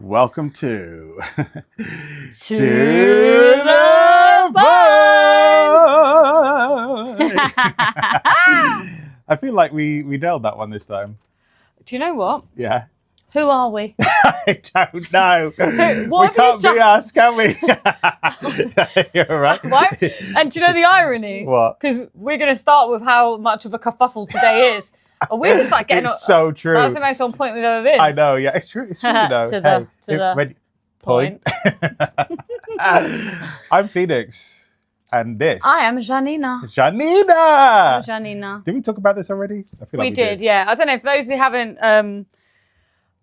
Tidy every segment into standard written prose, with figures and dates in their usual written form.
Welcome to To the Point. I feel like we nailed that one this time. Do you know what? Yeah. Who are we? I don't know. What We can't be us, can we? You're right. Right? And do you know the irony? What? Because we're going to start with how much of a kerfuffle today is. And we're just like getting It's so true. That's the most on point we've ever been. I know, yeah. It's true, you know. To the point. I'm Phoenix. And this. I am Janina. Janina! I'm Janina. Did we talk about this already? I feel like We did, yeah. I don't know, for those who haven't,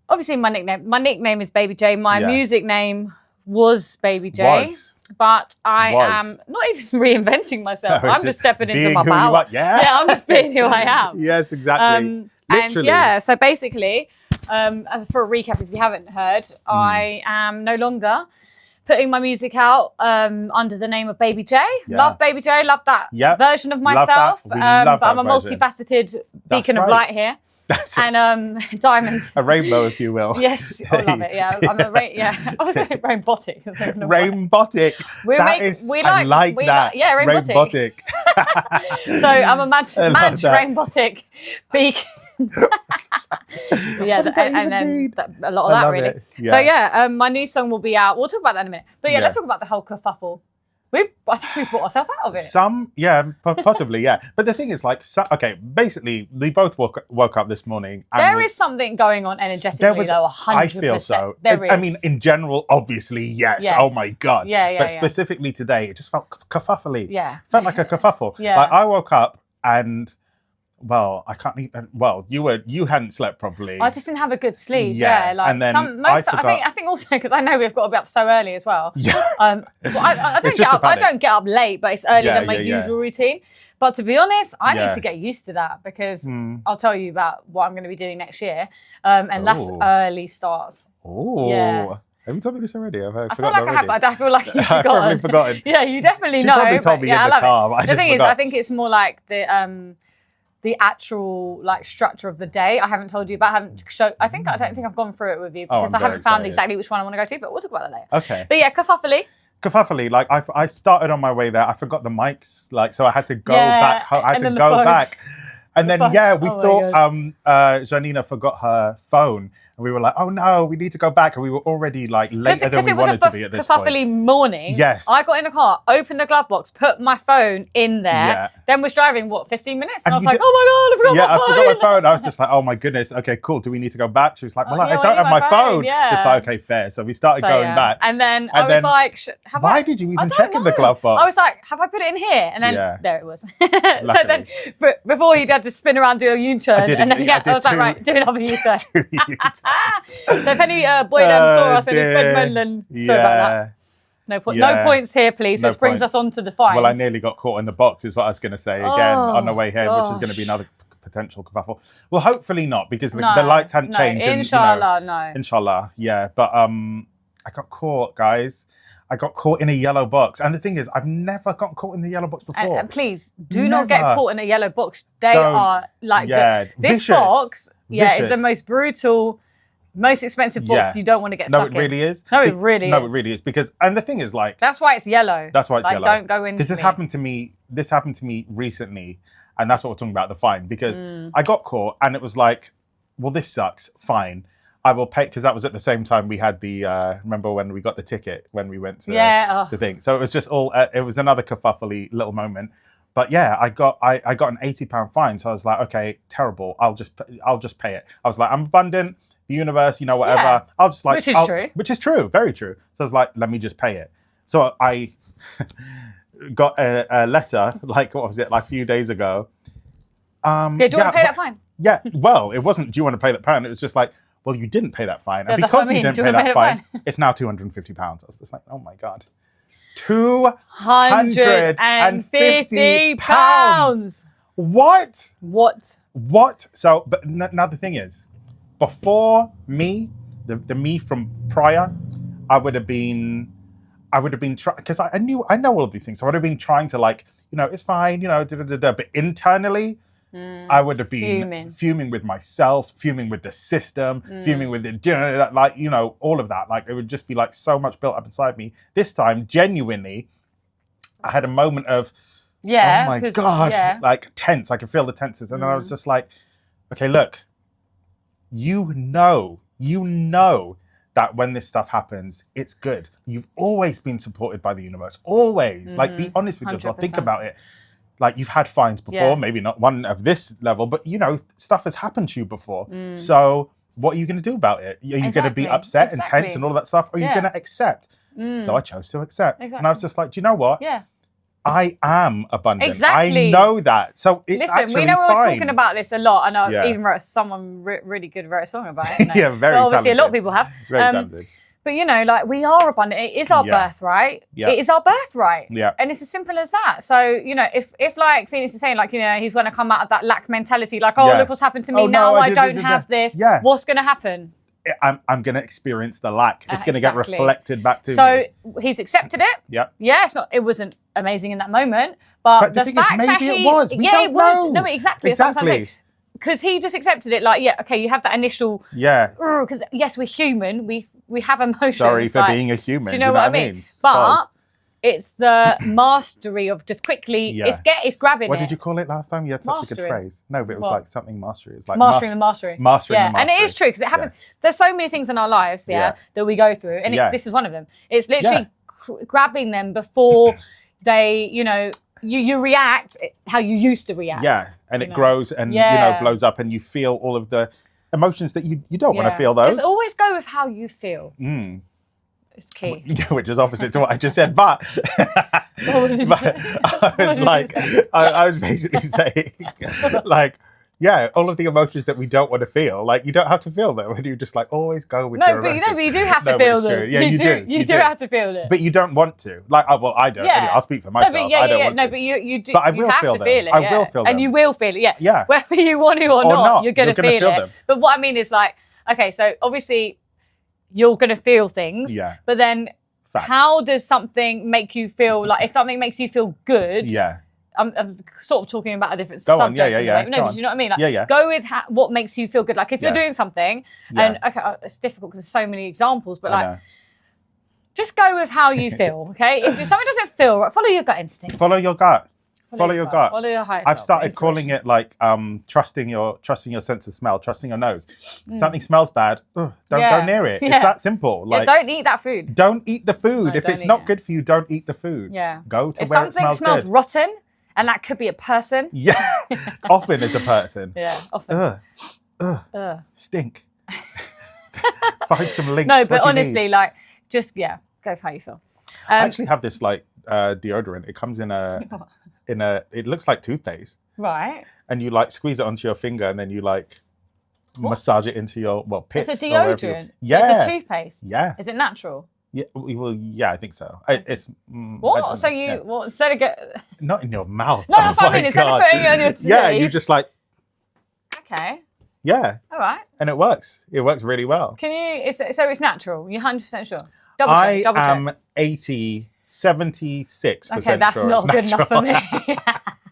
obviously my nickname is Baby J. My music name was Baby J. But I am not even reinventing myself. No, I'm just stepping into my who you power. are. Yeah, I'm just being who I am. Yes, exactly. And yeah, so basically, as for a recap, if you haven't heard, I am no longer putting my music out under the name of Baby J. Yeah. Love Baby J, love that version of myself. Love that but I'm a version. multifaceted beacon of light here. That's And diamond. a rainbow, if you will. Yes, I love it. Yeah, I'm a I was going to say rainbotic. Rainbotic. I like that. Yeah, rainbotic. So I'm a match rainbotic beacon. Yeah, and then a lot of that really. Yeah. So yeah, my new song will be out. We'll talk about that in a minute. But yeah, let's talk about the whole kerfuffle. I think we brought ourselves out of it. Possibly, yeah. But the thing is, okay, basically, we both woke up this morning. And there is something going on energetically, though, 100%. I feel so. There is. I mean, in general, obviously, yes. Oh my God. Yeah. But specifically today, it just felt kerfuffly. Yeah. Felt like a kerfuffle. Yeah. Like, I woke up and, well, I can't even. Well, you hadn't slept properly. I just didn't have a good sleep. Yeah, Like and then I think also because I know we've got to be up so early as well. Yeah. I don't get up. I don't get up late, but it's earlier than my usual routine. But to be honest, I need to get used to that because I'll tell you about what I'm going to be doing next year, and that's early starts. Oh. Yeah. Have you told me this already? I feel like I have, but I feel like you've forgotten. I've probably forgotten. Yeah, you definitely She know. probably told me in the car. The thing is, I think it's more like the actual structure of the day. I haven't told you about. I don't think I've gone through it with you because I haven't found exactly which one I want to go to. But we'll talk about that later. Okay. But yeah, kerfuffle. Like I started on my way there. I forgot the mics. So I had to go back. I had to go back. And then we thought Janina forgot her phone. And we were like, oh no, we need to go back. And we were already later than we wanted to be at this point. Kerfuffle morning. Yes. I got in the car, opened the glove box, put my phone in there, then was driving, 15 minutes? And I was like, oh my God, I forgot my phone. I forgot my phone. I was just like, oh my goodness. Okay, cool. Do we need to go back? She was like, well, I don't have my phone. Yeah. Just like, okay, fair. So we started going back. And then I was like, why did you even check in the glove box? I was like, have I put it in here? And then there it was. So then before he'd had to spin around, do a U-turn. And then I was like, right, do another U-turn. So if any boydom saw us in his Redmond, then sorry about that. No points here, please. This brings us on to the fines. Well, I nearly got caught in the box, is what I was going to say again on the way here, which is going to be another potential kerfuffle. Well, hopefully not, because the lights hadn't changed. Inshallah, no. Inshallah, yeah. But I got caught, guys. I got caught in a yellow box. And the thing is, I've never got caught in the yellow box before. And please, do not get caught in a yellow box. They are this box is the most brutal, most expensive box you don't want to get stuck in. No, it really is. No, it really is. No, it really is. Because, and the thing is, that's why it's yellow. That's why it's yellow. Don't go in. Because this happened to me recently. And that's what we're talking about, the fine. Because I got caught and it was like, well, this sucks. Fine. I will pay, because that was at the same time we had the, remember when we got the ticket, when we went to the thing. So it was just it was another kerfuffly little moment. But yeah, I got an £80 fine. So I was like, okay, terrible. I'll just pay it. I was like, I'm abundant, the universe, whatever. Yeah. I'll just which is true. Which is true, very true. So I was like, let me just pay it. So I got a letter, what was it, a few days ago. Do you want to pay that fine? Yeah, well, it wasn't, do you want to pay that fine? It was just like, well, you didn't pay that fine. And because you didn't pay that fine, it's now £250. I was just like, oh my God. £250. What? So, but now the thing is, before me, the me from prior, I would have been trying, because I know all of these things. So I would have been trying to it's fine, but internally, I would have been fuming with myself, fuming with the system, fuming with the, like, you know, all of that. Like, it would just be like so much built up inside me. This time, genuinely, I had a moment of, oh my God, like tense. I could feel the tenses. And then I was just like, okay, look, you know that when this stuff happens, it's good. You've always been supported by the universe, always. Like, be honest with yourself, think about it. Like, you've had fines before, maybe not one of this level, but, you know, stuff has happened to you before. So what are you going to do about it? Are you going to be upset and tense and all of that stuff? Or are you going to accept? So I chose to accept. And I was just like, do you know what? I am abundant. I know that. So it's actually we know fine. we were talking about this a lot. And I even wrote someone really good wrote a song about it. Yeah, very well, obviously talented. a lot of people have. Very talented. But, you know, like, we are abundant. It is our birthright. It is our birthright. And it's as simple as that. So, you know, if like Phoenix is saying, like, you know, he's going to come out of that lack mentality, like, oh, look what's happened to me. Now I don't have this. What's going to happen? I'm going to experience the lack. It's going to get reflected back to me. So he's accepted it. Yeah, it wasn't amazing in that moment. But the fact that it was. It was. No, exactly. Because he just accepted it, like, okay, you have that initial, because yes, we're human, we have emotions. Sorry for being a human. Do you know what I mean? But it's the mastery of just quickly, it's grabbing What did you call it last time? You had such a good phrase. No, but it was like something mastery. It's like mastering the mastery. Mastering the mastery. And it is true, because it happens. There's so many things in our lives, that we go through, and this is one of them. It's literally grabbing them before they, you know, you react how you used to react. Yeah, and it grows and, you know, blows up, and you feel all of the emotions that you don't want to feel those. Just always go with how you feel. It's key. Which is opposite to what I just said, but, I was basically saying, like, all of the emotions that we don't want to feel, like, you don't have to feel them, and you just, like, always go with your emotions. But you do have to feel them. Yeah, you do. You do have to feel them. But you don't want to. Like, well, I don't. Anyway, I'll speak for myself. I don't want to. No, but you do. But I will feel them. Feel it. I will feel them. And you will feel it. Yeah. Whether you want to or not, you're going to feel it. But what I mean is, like, okay, so obviously you're going to feel things. Yeah. But then how does something make you feel, like, if something makes you feel good? Yeah. I'm sort of talking about a different subject. No, but you know what I mean? Like, go with what makes you feel good. Like, if you're doing something, and it's difficult because there's so many examples, but like, just go with how you feel. Okay, if something doesn't feel right, follow your gut instinct. Follow your gut. Follow your gut. Follow your higher I've started calling it, like, trusting your sense of smell, trusting your nose. Something smells bad, don't go near it. It's that simple. Like, don't eat that food. Don't eat the food. If it's not good for you, don't eat the food. Yeah. Go to if where it smells something smells rotten, and that could be a person. Yeah, often is a person. Yeah, often. Stink. Find some links. No, but honestly, like, just go for how you feel. I actually have this, like, deodorant. It comes in a it looks like toothpaste. Right. And you, like, squeeze it onto your finger, and then you, like, massage it into your pits. It's a deodorant. Yeah. It's a toothpaste. Yeah. Is it natural? Yeah, well, yeah, I think so. It's what? So instead of not in your mouth. No, that's what I mean. Instead of putting it on your sleeve. You just, like. Okay. Yeah. All right. And it works. It works really well. Can you? So it's natural. You're 100% sure. Double check. I am 76% okay, that's sure not good enough for me.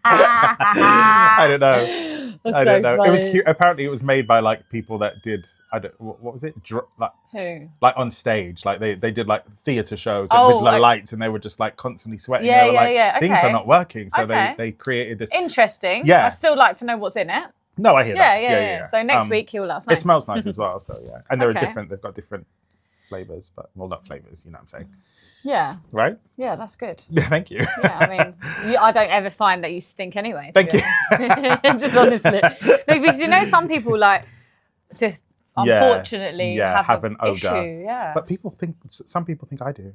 I don't know. I don't know. Funny. It was cute. Apparently, it was made by, like, people that did. What was it? Like, who? Like, on stage, like they did, like, theater shows with the lights, and they were just, like, constantly sweating. They were like, things are not working, so they created this. Interesting. Yeah. I'd still like to know what's in it. No, I hear that. Yeah. So next week you'll let us know. It smells nice as well. So and they're different. They've got different flavors, but not flavors. You know what I'm saying? Yeah. Right? Yeah, that's good. Yeah, thank you. Yeah, I mean, I don't ever find that you stink anyway. Thank you. Just honestly. Because, you know, some people, like, just unfortunately have an odor. Issue. Yeah. But some people think I do.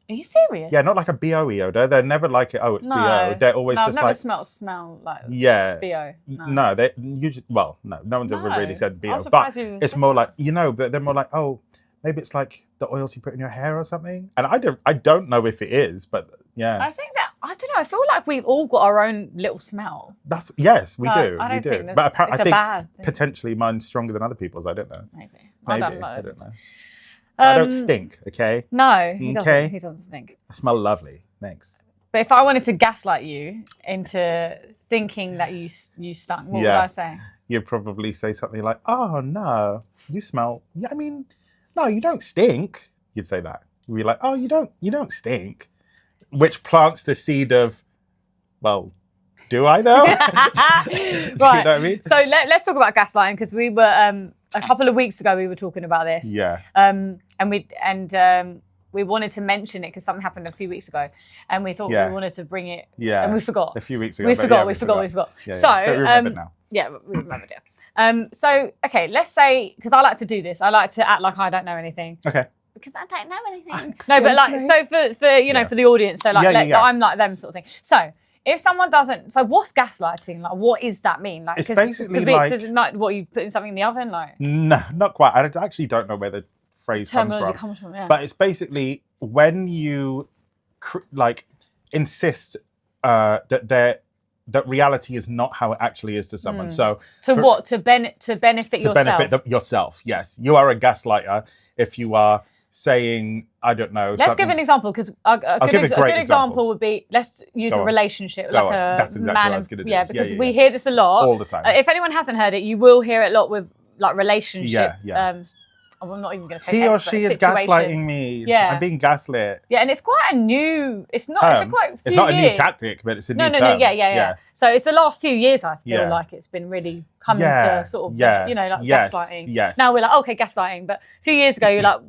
Are you serious? Yeah, not like a BO-y odor. They're never like it. Oh, it's BO. They're always just I've like. never smell like. Yeah. It's BO. No, they usually. Well, no one's ever really said BO. But it's more like, you know, but they're more like, oh, maybe it's like the oils you put in your hair or something. And I don't know if it is, but yeah. I think that, I don't know, I feel like we've all got our own little smell. Yes, we do. I don't think but apparently, I think potentially mine's stronger than other people's. I don't know. Maybe. I don't know. I don't stink, okay? No, he doesn't stink. I smell lovely. Thanks. But if I wanted to gaslight you into thinking that you stunk, what would I say? You'd probably say something like, "Oh no, you smell. Yeah, I mean, no, you don't stink." You'd say that. You'd be like, "Oh, you don't stink," which plants the seed of, well, do I though? Right. Do you know what I mean? So let's talk about gaslighting, because we were a couple of weeks ago we were talking about this. Yeah. And we wanted to mention it because something happened a few weeks ago, and we thought we wanted to bring it. Yeah. And we forgot. A few weeks ago. We forgot. Yeah, so but we remember now. Yeah, we remembered it. So okay, let's say, because I like to do this. I like to act like I don't know anything. Okay. Because I don't know anything. No, but like, so for you know, for the audience, so like, I'm like them sort of thing. So if someone doesn't, so what's gaslighting? Like, what does that mean? Like, it's basically like what, you putting something in the oven, like? No, not quite. I actually don't know where the phrase comes from. But it's basically when you like insist that reality is not how it actually is to someone. So to benefit yourself. Yes, you are a gaslighter if you are saying, I don't know. Let's give an example, because a good example would be, let's use a relationship, like That's exactly man what I was going to do. Yeah, because we hear this a lot. All the time. If anyone hasn't heard it, you will hear it a lot with like relationship. I'm not even going to say he or she is gaslighting me. Yeah. I'm being gaslit. Yeah, and it's quite a new, it's not a new tactic, but it's a new term. No, yeah. So it's the last few years, I feel like it's been really coming to sort of, gaslighting. Yes. Now we're like, okay, gaslighting. But a few years ago, you're like,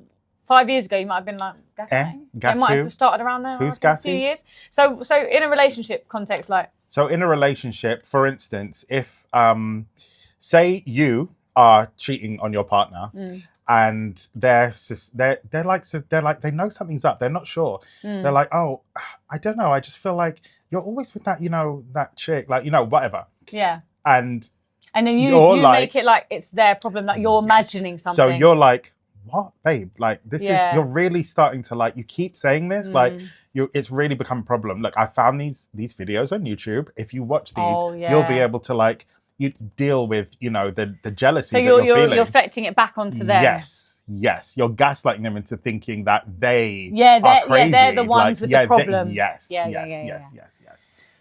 5 years ago, you might have been like, gaslighting? Gas it might have started around there. Who's a few years. So in a relationship context, like. So in a relationship, for instance, if, say you are cheating on your partner, and they know something's up. They're not sure. They're like, oh, I don't know. I just feel like you're always with that, that chick, like, whatever. Yeah. And then you make it like it's their problem, like you're imagining something. So you're like, what, babe? Like, this is, you're really starting to, like, you keep saying this, like, it's really become a problem. Look, I found these videos on YouTube. If you watch these, you'll be able to, like, you deal with, the jealousy that you're feeling. You're affecting it back onto them. Yes. You're gaslighting them into thinking that they are crazy. They're the ones with the problem. Yes.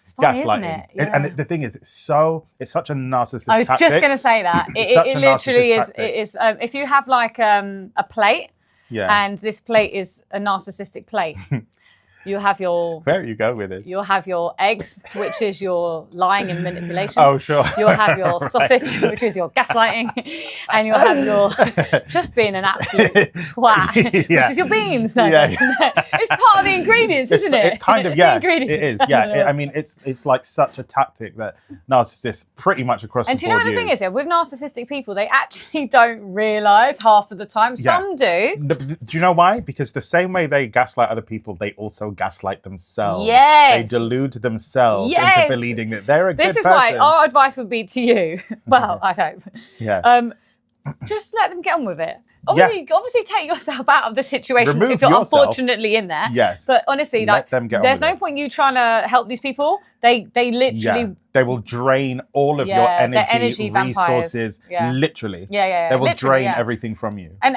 It's funny, gaslighting, isn't it? And the thing is, it's such a narcissist tactic. I was just going to say that. It literally is. It is. If you have like a plate, and this plate is a narcissistic plate, you have your. Where you go with this? You'll have your eggs, which is your lying and manipulation. Oh, sure. You'll have your sausage, which is your gaslighting, and you'll have your just being an absolute twat, which is your beans. No, it's part of the ingredients, isn't it? It kind of, it's the ingredients. It is. Yeah, I mean, it's like such a tactic that narcissists pretty much across the board. And do you know what the thing is? With narcissistic people, they actually don't realise half of the time. Some do. Do you know why? Because the same way they gaslight other people, they also gaslight themselves. Yes. They delude themselves into believing that they're a good person. This is why our advice would be to you. Well, I hope. Yeah. Just let them get on with it. Obviously take yourself out of the situation if you're unfortunately in there. Yes. But honestly, let them get on there's with no point you trying to help these people. They literally they will drain all of your energy resources. Literally. They will drain everything from you. And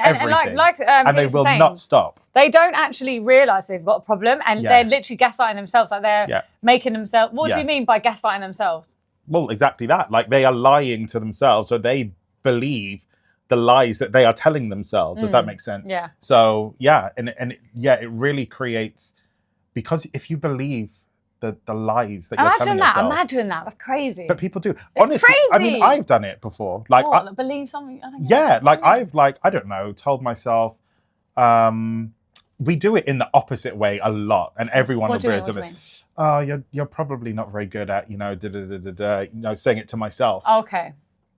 they will not stop. They don't actually realise they've got a problem, and they're literally gaslighting themselves. Like they're making themselves. What do you mean by gaslighting themselves? Well, exactly that. Like they are lying to themselves, so they believe the lies that they are telling themselves, if that makes sense. Yeah. So it really creates, because if you believe the lies that you're telling yourself. Imagine that. That's crazy. But people do. Honestly, crazy. I mean, I've done it before. Like, believe something. I've I don't know, told myself. We do it in the opposite way a lot, and everyone will be able to. Oh, you're probably not very good at saying it to myself. Okay.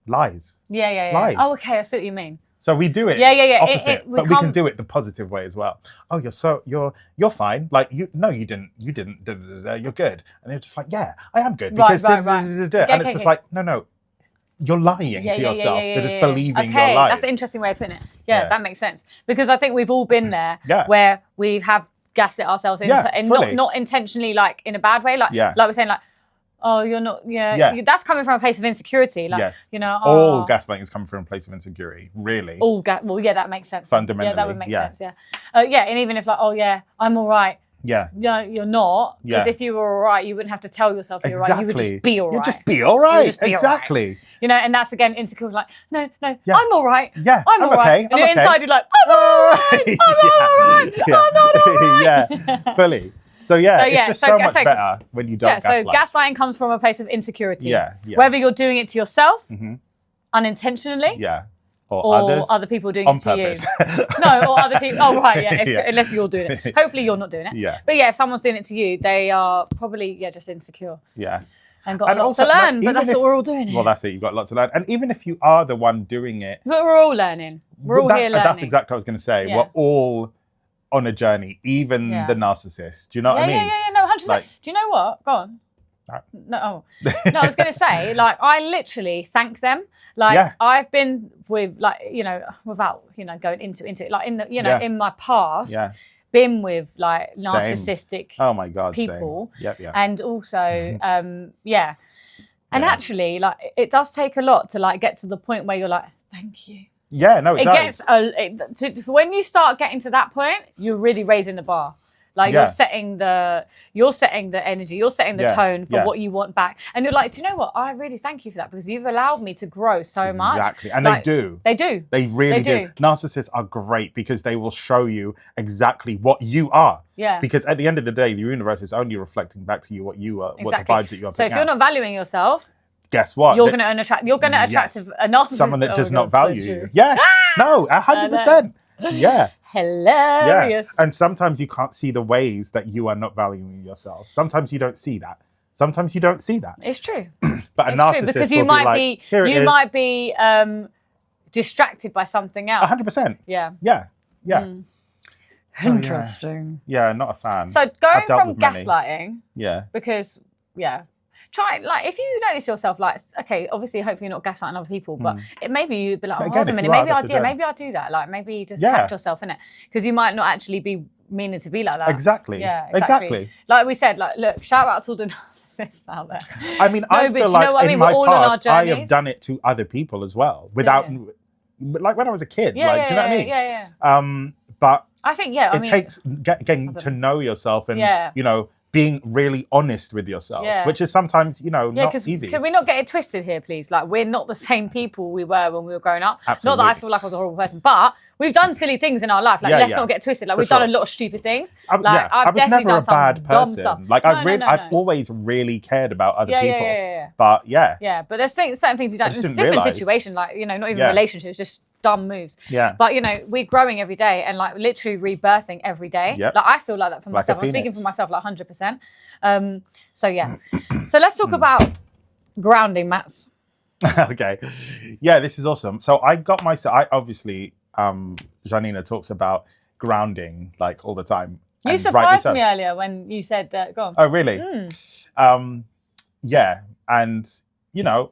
Lies. Yeah. Lies. Oh, okay. I see what you mean. So we do it opposite, but we can do it the positive way as well. Oh, you're fine. Like you didn't. You're good. And they're just like, yeah, I am good because right. And it's just like, no, you're lying to yourself. You're just believing your lies. That's an interesting way of putting it. Yeah, that makes sense, because I think we've all been there where we have gaslit ourselves and not intentionally, like in a bad way, like we're saying, like, oh, you're not, that's coming from a place of insecurity. Like, all gaslighting is coming from a place of insecurity, really. That makes sense. Fundamentally. Yeah, that would make sense, and even if like, oh yeah, I'm all right, Yeah. You're not. Because if you were all right, you wouldn't have to tell yourself you're right. You would just be all right. You'd just be all right. Exactly. You know, and that's again insecure. Like, no, I'm all right. Yeah, I'm all right. Okay. And you're inside, you're like, I'm all right. I'm all right. I'm not all right. Yeah, fully. So it's just so much better when you don't gaslight. So gaslighting comes from a place of insecurity. Yeah. Whether you're doing it to yourself, unintentionally. Yeah. Or other people doing it to purpose. You. No, or other people. Oh, right, unless you're doing it. Hopefully you're not doing it. Yeah. But if someone's doing it to you, they are probably, just insecure. Yeah. And got a lot to learn, but that's what we're all doing here. Well, that's it. You've got a lot to learn. And even if you are the one doing it. But we're all learning. We're all here learning. That's exactly what I was going to say. Yeah. We're all on a journey, even the narcissist. Do you know what I mean? Yeah, no, 100%. Like, do you know what? Go on. No, I was going to say, like, I literally thank them. Like, I've been with, like, without, going into it, like, in the, in my past, been with, like, narcissistic people. Yep. And also, And actually, like, it does take a lot to, like, get to the point where you're like, thank you. Yeah, no, it does. When you start getting to that point, you're really raising the bar. Like you're setting the energy, you're setting the tone for what you want back. And you're like, do you know what? I really thank you for that because you've allowed me to grow so much. Exactly. And like, they do. They really do. Narcissists are great because they will show you exactly what you are. Yeah. Because at the end of the day, the universe is only reflecting back to you what you are, what the vibes that you are. So if you're not valuing yourself, guess what? You're going to attract a narcissist. Someone that does not value you. Yeah. No, 100%. Yeah. Hilarious. Yeah. And sometimes you can't see the ways that you are not valuing yourself. Sometimes you don't see that. It's true. But a narcissist because you might be distracted by something else. 100%. Yeah. Interesting. Yeah, not a fan. So going from gaslighting. Yeah. Because try, like, if you notice yourself, like, okay, obviously, hopefully you're not gaslighting other people, but maybe you'd be like, hold on a minute, maybe I'll do that. Like, maybe you just hacked yourself in it. Because you might not actually be meaning to be like that. Exactly. Yeah, exactly. Like we said, like, look, shout out to all the narcissists out there. I mean, I feel like in my past, I have done it to other people as well, without, like when I was a kid. Like, do you know what I mean? Yeah. But I think, it takes getting to know yourself and, being really honest with yourself, which is sometimes, not easy. Can we not get it twisted here, please? Like, we're not the same people we were when we were growing up. Absolutely. Not that I feel like I was a horrible person, but we've done silly things in our life. Like, let's not get twisted. Like, we've done a lot of stupid things. I've was never a bad person. Like, I've always really cared about other people. But but there's certain things you don't. It's a different situation. Like, not even relationships, just dumb moves. Yeah. But we're growing every day and like literally rebirthing every day. Yep. Like I feel like that for myself. I'm speaking for myself like 100%. So let's talk about grounding, Mats. Okay. Yeah, this is awesome. So I got myself, obviously, Janina talks about grounding like all the time. You surprised me earlier when you said that. Go on. Oh, really? Yeah. And,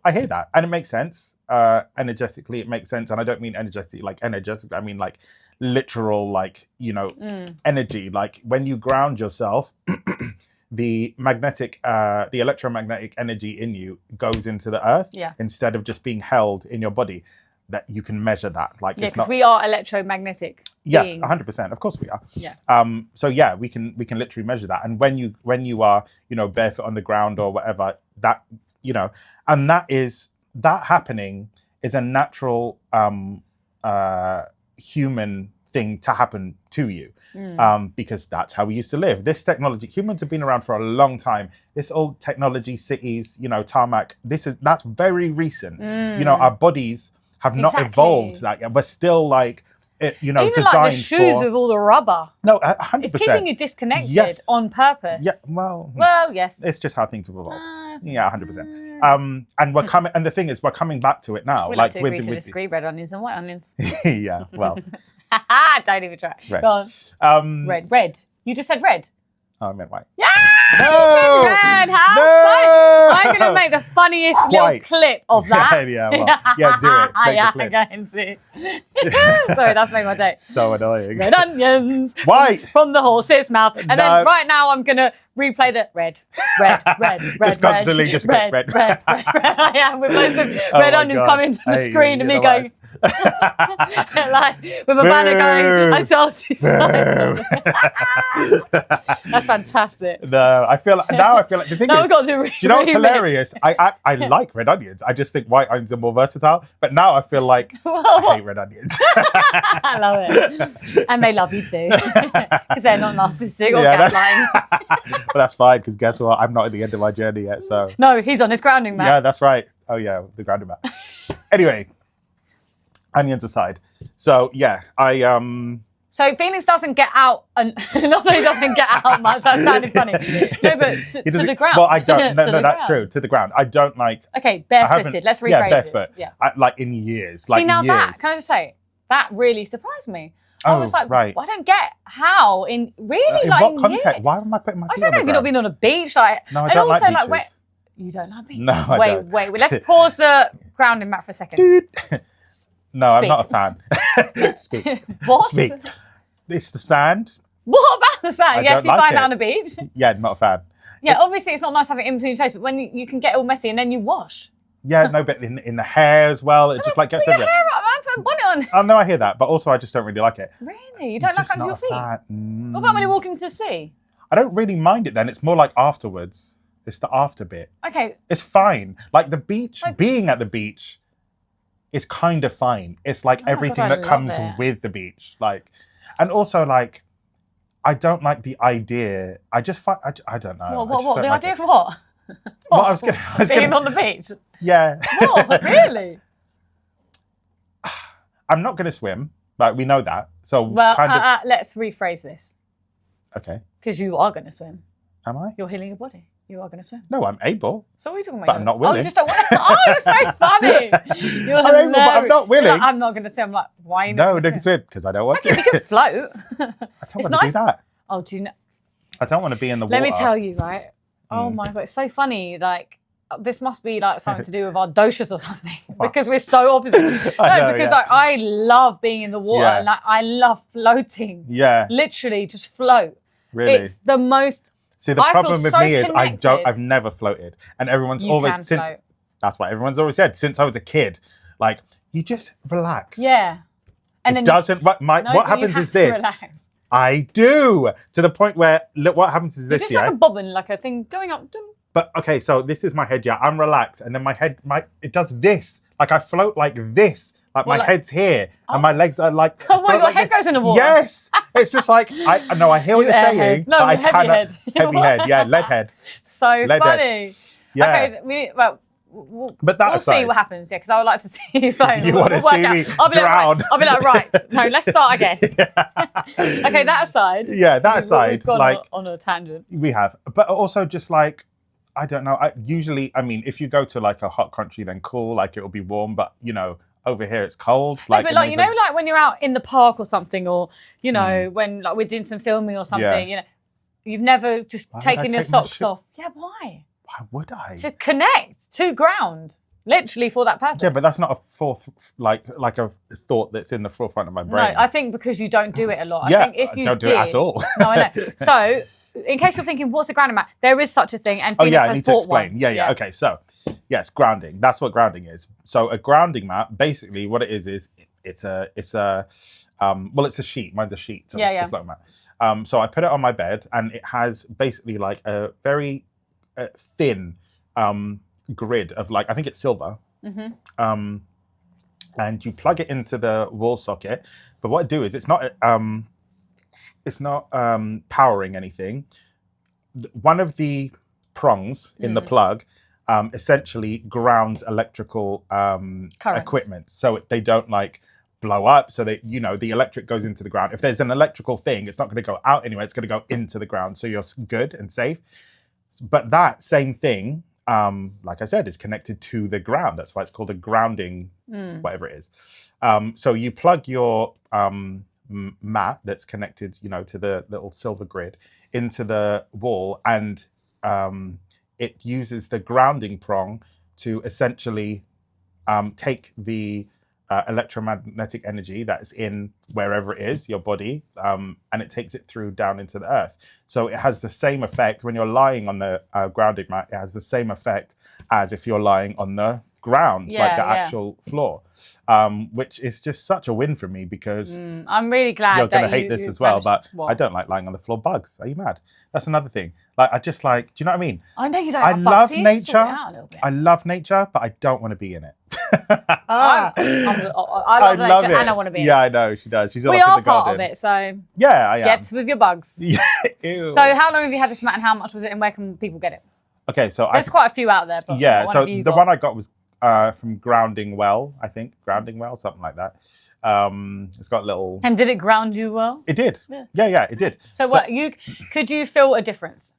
I hear that and it makes sense. Energetically, it makes sense. And I don't mean energetic, I mean like literal, like, energy. Like when you ground yourself, the electromagnetic energy in you goes into the earth instead of just being held in your body. That you can measure that. Like, because we are electromagnetic beings. 100%. Of course we are. Yeah. So yeah, we can literally measure that. And when you are, barefoot on the ground or whatever, that, and that happening is a natural human thing to happen to you, because that's how we used to live. This technology, humans have been around for a long time. This old technology, cities, tarmac, that's very recent. Our bodies have not evolved like that. We're still like, even designed like the shoes with all the rubber. No, 100%. It's keeping you disconnected on purpose. Yeah, well, yes. It's just how things have evolved. Yeah, 100%. And we're coming, and the thing is, we're coming back to it now. We like to agree to disagree. Red onions and white onions. Yeah, well. Don't even try. Red. Go on. Red. You just said red. Oh, I meant white. Yeah. No! Red, how No! funny. I'm going to make the funniest little clip of that. Yeah, well, yeah, do it. Make Yeah, the clip. I'm going to. Sorry, that's made my day. So annoying. Red onions. White. From the horse's mouth. And No. then right now I'm going to replay the red. Just constantly just red. Yeah, with loads of red onions coming to the screen and me going, like, with a banner going, I told you so. That's fantastic. No, I feel like the thing Now is, we've got to do you know what's remix. hilarious? I like red onions. I just think white onions are more versatile. But now I feel like I hate red onions. I love it. And they love you too. Because they're not narcissistic or gaslighting. Well, that's fine, because guess what? I'm not at the end of my journey yet, so. No, he's on his grounding mat. Yeah, that's right. Oh yeah, the grounding mat. Anyway, onions aside. So yeah, So Phoenix doesn't get out, and not that he doesn't get out much. That sounded funny. No, but to the ground. Well, I don't. No, that's ground. true. To the ground. I don't like. Okay, barefooted. Let's rephrase yeah, barefoot. this. Yeah. Like in years. See, now that, can I just say, that really surprised me. I was like, right. I don't get how in really in like what in context? years. Why am I putting my feet I don't know if you've not been on a beach, like. No, I and don't also, like beaches. you don't like beaches. No, I don't. Wait. Let's pause the grounding mat for a second. No, I'm not a fan. Speak. What? Speak. It's the sand. What about the sand? Yes, you like find it. that on a beach. Yeah, not a fan. Yeah, obviously it's not nice having it in between your toes, but when you can get it all messy and then you wash. Yeah, no, but in the hair as well, it just like gets Put your everywhere. hair up, man. Put a bonnet on. Oh no, I hear that, but also I just don't really like it. Really? You don't like Just under your not a feet? fan. What about when you're walking to the sea? I don't really mind it then. It's more like afterwards. It's the after bit. Okay. It's fine. Like the beach, being at the beach is kind of fine. It's like everything God, I that comes love it. with the beach. Like, and also like, I don't like the idea. I just find, I don't know. What? The like idea it. of what? Well, I was gonna Being on the beach? Yeah. What? Really? I'm not gonna swim. Like we know that. So Well, kind of. let's rephrase this. Okay. Because you are going to swim. Am I? You're healing your body. You are going to swim. No, I'm able. So what are you talking about? But I'm not Oh, willing. you just don't want to. Oh, you're so funny. You're I'm able, but I'm not willing. You're like, I'm not going to swim. I'm like, why are you not No, going they to can swim? swim because I don't want You to. can float. I don't It's want to nice. do that. Oh, do you know? I don't want to be in the water. Let me tell you, right? Oh my God, it's so funny. Like, this must be like something to do with our doshas or something because we're so opposite. Because like, I love being in the water and like, I love floating. Yeah. Literally just float. Really? It's the most. See, the I problem feel with so me is connected. I've never floated. And everyone's You always, can since, float. that's what everyone's always said, since I was a kid, like, you just relax. Yeah. And It then doesn't, what no, but happens you is have to this. relax. I do. To the point where, look, what happens is You're this, just yeah? like a bobbin, like a thing going up. Dum. But, okay, so this is my head, yeah, I'm relaxed. And then my head, it does this. Like, I float like this. Like, my head's here. And my legs are like. Oh my God, like head this. goes in the water. Yes. It's just like, I hear what you're saying. Airhead. No, but I heavy cannot- head. Heavy head, yeah, lead head. So Lead funny. Yeah. Okay, But that we'll see aside- what happens, yeah, because I would like to see you float. You want to see me I'll be drown. Like, I'll be like, right, no, let's start again. Okay, that aside. Yeah, that aside, We've gone like on a tangent. we have, but also just like I don't know. Usually, I mean, if you go to like a hot country, then cool, like it'll be warm. But you know, over here it's cold. Like, but like you know, like when you're out in the park or something, or you know, when like we're doing some filming or something, you know, you've never just taken your socks off. Yeah, why? Why would I? To connect to ground. Literally for that purpose. Yeah, but that's not a like a thought that's in the forefront of my brain. No, I think because you don't do it a lot. Yeah, I think if you don't do it at all. No, I know. So, in case you're thinking, what's a grounding mat? There is such a thing, and Phoenix I has need to bought explain. one. Yeah. Okay, so yes, grounding. That's what grounding is. So a grounding mat, basically, what it is it's a sheet. Mine's a sheet. So it's like a mat. So I put it on my bed, and it has basically like a very thin grid of like I think it's silver. Mm-hmm. And you plug it into the wall socket, but what I do is it's not powering anything. One of the prongs in the plug essentially grounds electrical equipment, so they don't like blow up. So they, you know, the electric goes into the ground. If there's an electrical thing, it's not going to go out anyway. It's going to go into the ground, so you're good and safe. But that same thing, like I said, is connected to the ground. That's why it's called a grounding, whatever it is. So you plug your mat that's connected, to the little silver grid into the wall, and it uses the grounding prong to essentially take the electromagnetic energy that's in wherever it is, your body, and it takes it through down into the earth. So it has the same effect when you're lying on the grounding mat. It has the same effect as if you're lying on the ground, like the actual floor, which is just such a win for me, because I'm really glad you're going to that hate this as well, but I don't like lying on the floor. Bugs, are you mad? That's another thing. Like, I just like, do you know what I mean? I know you don't. I have love bugs, so you nature. sort it out a little bit. I love nature, but I don't want to be in it. I love nature, and I want to be in it. Yeah, I know, she does. She's all we up are in the part garden. of it, so yeah, I am. get with your bugs. Yeah. Ew. So how long have you had this mat, and how much was it, and where can people get it? Okay, so there's quite a few out there, but yeah, so the one I got was from Grounding Well, I think. Grounding Well, something like that. It's got a little... And did it ground you well? It did. Yeah, it did. So what, could you feel a difference?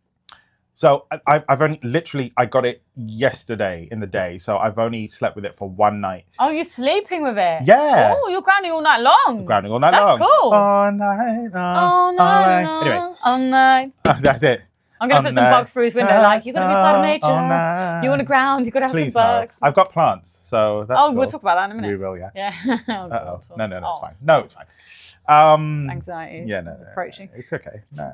So I've only literally, I got it yesterday in the day. So I've only slept with it for one night. Oh, you're sleeping with it? Yeah. Oh, you're grounding all night long. Grounding all night long. That's cool. All night long. All night long. Anyway. All night. That's it. I'm going to put some bugs through his window, like, you've got to be part of nature. You want to ground, you've got to have some bugs. No. I've got plants, so that's cool. We'll talk about that in a minute. We will, yeah. Yeah. Uh-oh. No, it's fine. No, it's fine. Anxiety. Yeah, no. Approaching. It's okay. No.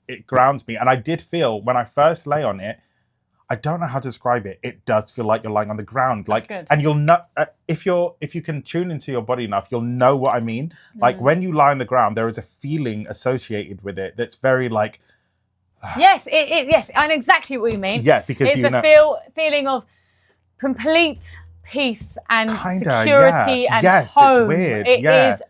It grounds me. And I did feel, when I first lay on it, I don't know how to describe it. It does feel like you're lying on the ground. That's good. And you'll know, if you can tune into your body enough, you'll know what I mean. Like when you lie on the ground, there is a feeling associated with it that's very like... Yes, yes, I know exactly what you mean. Yeah, because it's a feeling of complete peace and security and home. It's weird. It is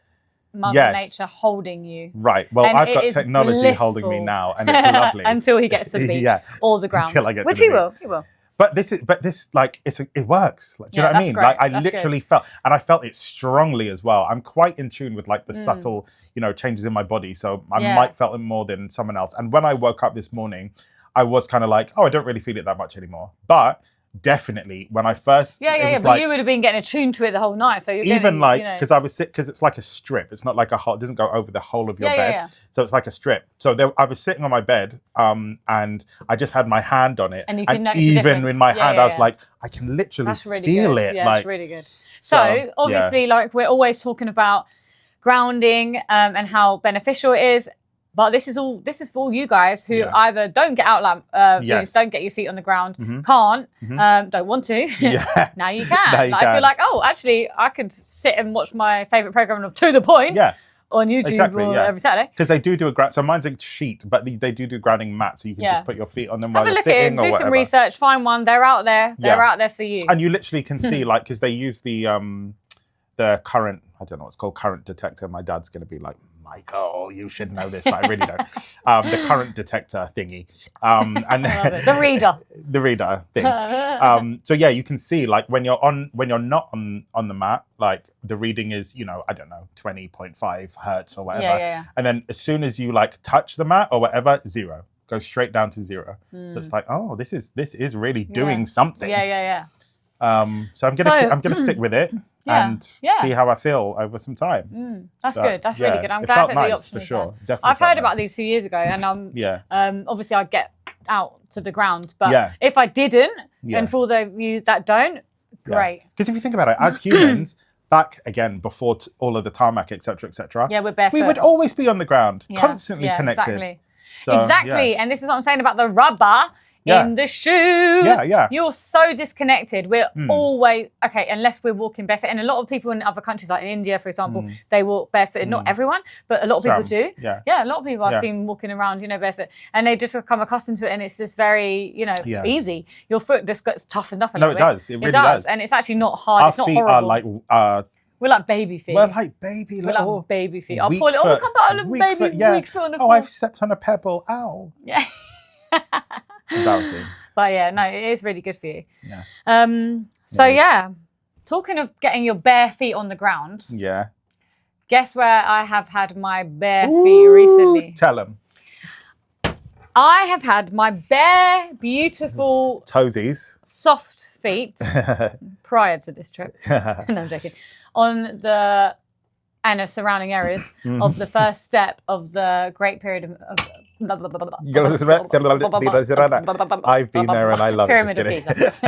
Mother Nature holding you. Right. Well, and I've got technology holding me now, and it's lovely. Until he gets to the beach or the ground. Until I get Which to the he beach. He will. But this like it works. Like, do you know what I mean? Great. Like I literally felt, and I felt it strongly as well. I'm quite in tune with like the subtle, changes in my body. So I might felt it more than someone else. And when I woke up this morning, I was kind of like, oh, I don't really feel it that much anymore. But definitely when I first but like, you would have been getting attuned to it the whole night, so you're even like because I was sick, because it's like a strip, it's not like it doesn't go over the whole of your bed, so it's like a strip. So I was sitting on my bed and I just had my hand on it, and you can notice even with my hand I was like, I can literally feel it. Yeah, it's really good. So obviously like we're always talking about grounding and how beneficial it is. But this is for you guys who either don't get out don't get your feet on the ground, can't, don't want to. Now you can. If you're like, oh, actually, I could sit and watch my favourite programme of To The Point on YouTube every Saturday. Because they do a ground. So mine's a sheet, but they do grounding mats, so you can just put your feet on them while you're sitting or whatever. Do some research, find one. They're out there. They're out there for you. And you literally can see, like, because they use the current, I don't know what's called, current detector. My dad's going to be like, Michael, you should know this, but I really don't. The current detector thingy. And the reader. The reader thing. So yeah, you can see like when you're not on the mat, like the reading is, I don't know, 20.5 hertz or whatever. Yeah. And then as soon as you like touch the mat or whatever, 0. Go straight down to 0. So it's like, oh, this is really doing something. Yeah. So I'm gonna stick with it. And see how I feel over some time. That's good. That's really good. I'm glad that the option for sure. Definitely I've heard about these a few years ago, and obviously I get out to the ground, but if I didn't, and for all of you that don't, great. Because if you think about it, as humans, back again before all of the tarmac, etc., we're barefoot. We would always be on the ground, constantly connected. Exactly. Exactly, and this is what I'm saying about the rubber. In the shoes. You're so disconnected. We're always, unless we're walking barefoot. And a lot of people in other countries, like in India, for example, they walk barefoot. Not everyone, but a lot of people do. A lot of people I've seen walking around, barefoot. And they just become accustomed to it. And it's just very, easy. Your foot just gets toughened up a little bit. No, it does. It really does. And it's actually not hard. It's not horrible. Our feet are like... we're like baby feet. We're like baby little... We're like baby feet. I'll pull it. Oh, come back, little baby weak foot on the floor. Oh, I've stepped on a pebble. Ow. Yeah. Embarrassing. But yeah, no, it is really good for you. Talking of getting your bare feet on the ground. Yeah. Guess where I have had my bare feet recently? Tell them. I have had my bare, beautiful... Toesies. Soft feet prior to this trip. No, I'm joking. on the surrounding areas of the first step of the Great Period of I've been there and I love Pyramid it. of Giza.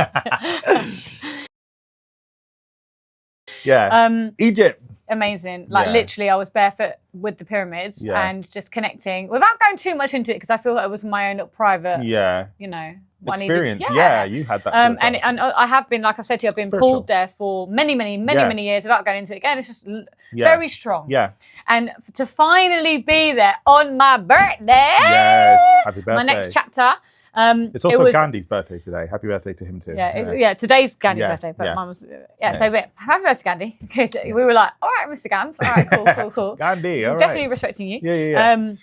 Yeah. Egypt. Amazing. Like literally I was barefoot with the pyramids and just connecting without going too much into it because I feel like it was my own little private, you know, experience. You had that. And I have been, like I said to you, I've been pulled there for many years without going into it again. It's just very strong. Yeah. And to finally be there on my birthday. Yes. Happy birthday. My next chapter. It's also Gandhi's birthday today. Happy birthday to him too. Yeah, today's Gandhi's birthday, but mine was so happy birthday, Gandhi. Because we were like, all right, Mr. Gans, all right, cool. Gandhi, all right. Definitely respecting you. Yeah.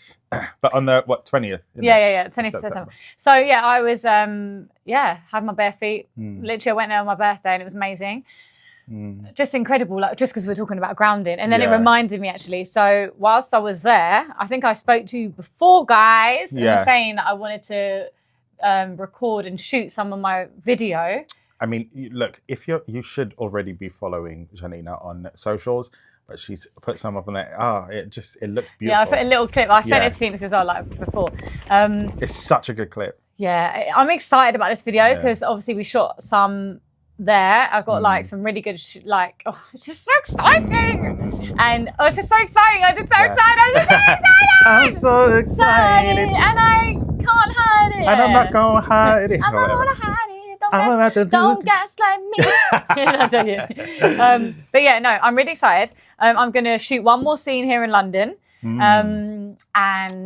But on the 20th? 20th of September. So I was had my bare feet. Literally, I went there on my birthday, and it was amazing. Just incredible, like just because we're talking about grounding, and then it reminded me actually. So whilst I was there, I think I spoke to you before, guys, and was saying that I wanted to record and shoot some of my video. I mean, look, if you should already be following Janina on socials, but she's put some up on there. It looks beautiful. Yeah, I put a little clip. I sent it to Phoenix as well, like before. It's such a good clip. Yeah, I'm excited about this video because obviously we shot some there. I've got like some really good, it's just so exciting. And it's just so exciting. I'm so excited. And I can't hide it. And I'm not going to hide it. I'm not going to hide it. Don't gaslight me. But yeah, no, I'm really excited. I'm going to shoot one more scene here in London. And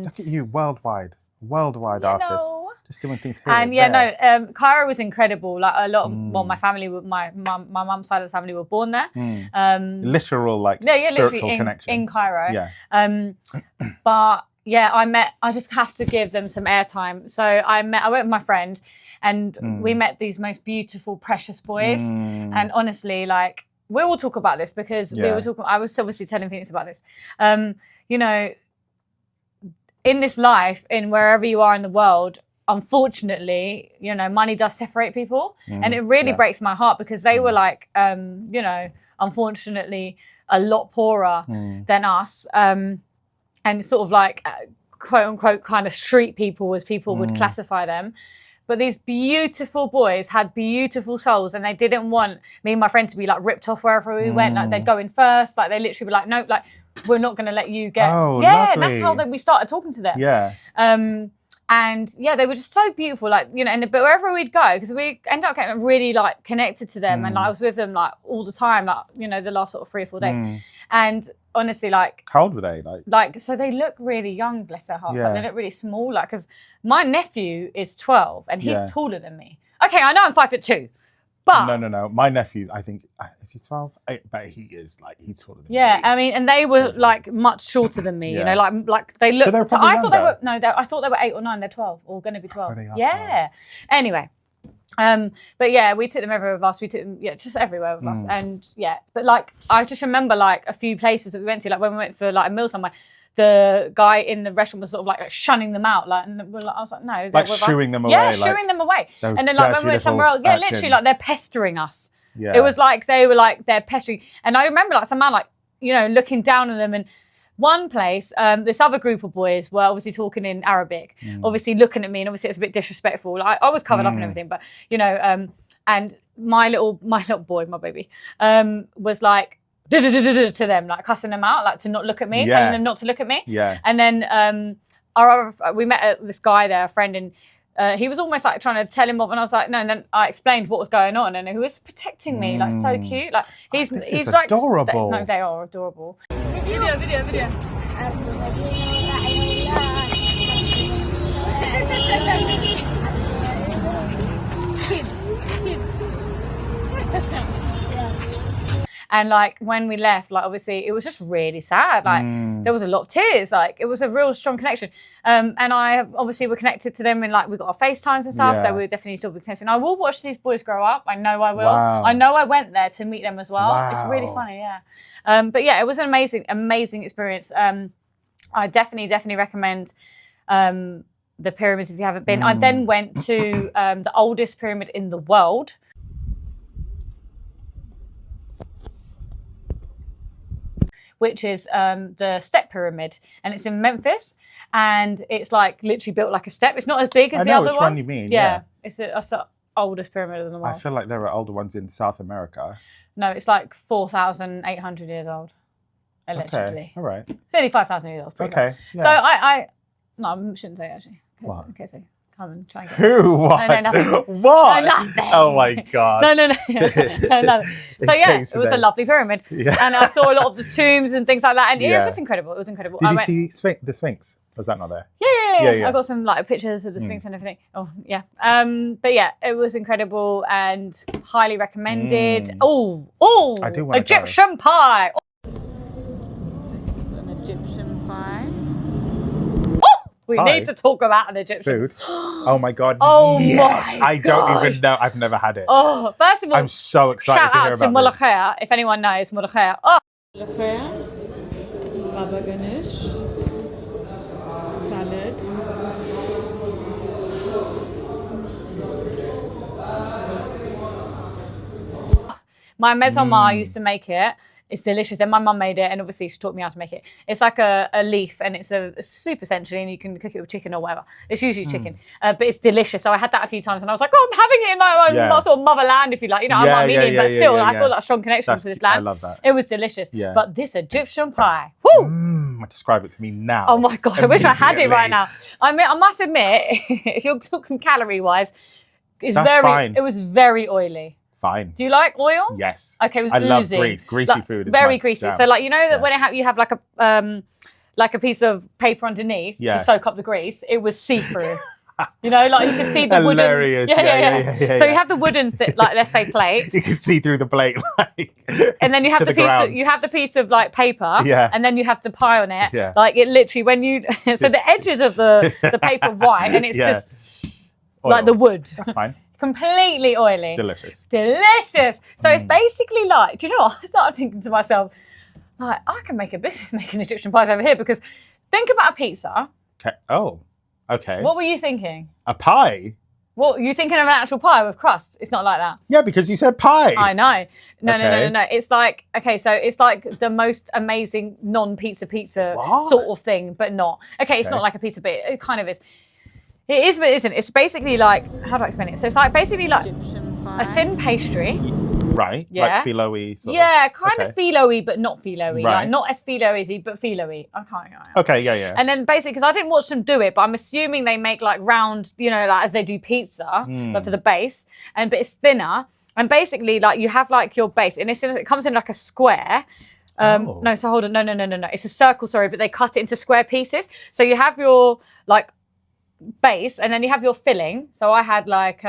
look at you, worldwide artist. Just doing things here. And Cairo was incredible. Like a lot of my family, my mum's side of the family were born there. Literal spiritual connection in Cairo. But I just have to give them some airtime. So I went with my friend, and we met these most beautiful, precious boys. And honestly, like we will talk about this because we were talking. I was obviously telling Phoenix about this. You know, in this life, in wherever you are in the world, unfortunately, you know, money does separate people, and it really breaks my heart because they were like, you know, unfortunately, a lot poorer than us. And sort of like quote unquote kind of street people as people would classify them. But these beautiful boys had beautiful souls, and they didn't want me and my friend to be like ripped off wherever we went. Like they'd go in first, like they literally be like, no, like we're not going to let you get. Oh, lovely. That's how we started talking to them. Yeah. And they were just so beautiful, like, you know, but wherever we'd go, because we ended up getting really like connected to them, and like, I was with them like all the time, like, you know, the last sort of 3 or 4 days. And honestly, like, how old were they? Like, so they look really young, bless their hearts. Like, they look really small, like, because my nephew is 12 and he's taller than me. Okay, I know I'm 5'2", but no. My nephew, I think, is he 12? But he is like, he's taller than me. Yeah, I mean, and they were like much shorter than me. You know, like they looked. So I thought they were 8 or 9. They're 12 or going to be 12. Oh, they are 12. Anyway. But yeah, we took them everywhere with us. We took them, just everywhere with us. And but like, I just remember like a few places that we went to, like when we went for like a meal somewhere, the guy in the restaurant was sort of like shunning them out, like, and I was like, no, like shooing them away. Yeah, shooing them away. And then like when we went somewhere else, literally like they're pestering us. Yeah. It was like they're pestering, and I remember like some man like, you know, looking down on them. And one place, this other group of boys were obviously talking in Arabic, obviously looking at me, and obviously it's a bit disrespectful. Like, I was covered up and everything, but you know, and my little boy, my baby, was like to them, like cussing them out, like to not look at me, telling them not to look at me. Yeah. And then we met this guy there, a friend, and he was almost like trying to tell him off, and I was like, no. And then I explained what was going on, and he was protecting me, like so cute. Like he's like adorable. No, they are adorable. Video. Kids. And like when we left, like obviously it was just really sad. Like there was a lot of tears. Like it was a real strong connection. And I obviously were connected to them, and like we got our FaceTimes and stuff. So we're definitely still be connected. And I will watch these boys grow up. I know I will. Wow. I know I went there to meet them as well. Wow. It's really funny, but yeah, it was an amazing experience. I definitely recommend the pyramids if you haven't been. I then went to the oldest pyramid in the world. which is the step pyramid, and it's in Memphis, and it's like literally built like a step. It's not as big as the other ones. I know which one you mean. Yeah, it's the oldest pyramid in the world. I feel like there are older ones in South America. No, it's like 4,800 years old, allegedly. Okay, all right. It's only 5,000 years old. Okay. Yeah. So I shouldn't say actually. What? Okay, so come and try and get Who? What? No, nothing. What? No, nothing. Oh my God. No, nothing. So yeah, it was a lovely pyramid, and I saw a lot of the tombs and things like that, and it was just incredible. It was incredible. Did you see the Sphinx? Was that not there? Yeah. I got some like pictures of the Sphinx and everything. Oh yeah. But yeah, it was incredible and highly recommended. I do want Egyptian pie. This is an Egyptian pie. We need to talk about an Egyptian food. Oh my God! Oh yes. my I don't even know. I've never had it. Oh, first of all, I'm so excited shout to hear out to about this. Molokhia, if anyone knows Molokhia. Oh, Molokhia, baba ganoush, salad. my maison mère used to make it. It's delicious, and my mum made it, and obviously she taught me how to make it. It's like a leaf, and it's a soup essentially, and you can cook it with chicken or whatever. It's usually chicken, but it's delicious. So I had that a few times, and I was like, oh, I'm having it in my sort of motherland, if you like. You know, I'm Armenian, but still, I feel like a strong connection to this land. I love that. It was delicious. Yeah. But this Egyptian pie, whoo! Describe it to me now. Oh my God, I wish I had it right now. I mean, I must admit, if you're talking calorie-wise, it was very oily. Fine. Do you like oil? Yes. Okay, it was I oozing. love greasy food. Very greasy. So like, you know that when you have like a piece of paper underneath to soak up the grease, it was see-through. You know, like you could see the wooden. Hilarious. Yeah. So you have the wooden, like let's say plate. You can see through the plate, like. And then you have the piece of like paper. Yeah. And then you have the pie on it. Yeah. Like it literally when you so the edges of the paper white and it's just oil. like the wood. That's fine. Completely oily. Delicious. So it's basically like, do you know what? I started thinking to myself, like, I can make a business making Egyptian pies over here because think about a pizza. Okay. Oh, okay. What were you thinking? A pie? What, you thinking of an actual pie with crust? It's not like that. Yeah, because you said pie. I know. No. It's like, okay, so it's like the most amazing non-pizza sort of thing, but not. Okay, it's not like a pizza, but it kind of is. It is, but it isn't. It's basically like, how do I explain it? So it's like basically like a thin pastry. Right. Yeah. Like phyllo-y sort of. Yeah, kind of phyllo-y, but not phyllo-y. Right. Like not as phyllo-y, but phyllo-y. I can't know. Okay, yeah. And then basically, because I didn't watch them do it, but I'm assuming they make like round, you know, like as they do pizza, but for the base. But it's thinner. And basically, like you have like your base, and it comes in like a square. No, so hold on. No. It's a circle, sorry, but they cut it into square pieces. So you have your like base, and then you have your filling. So I had like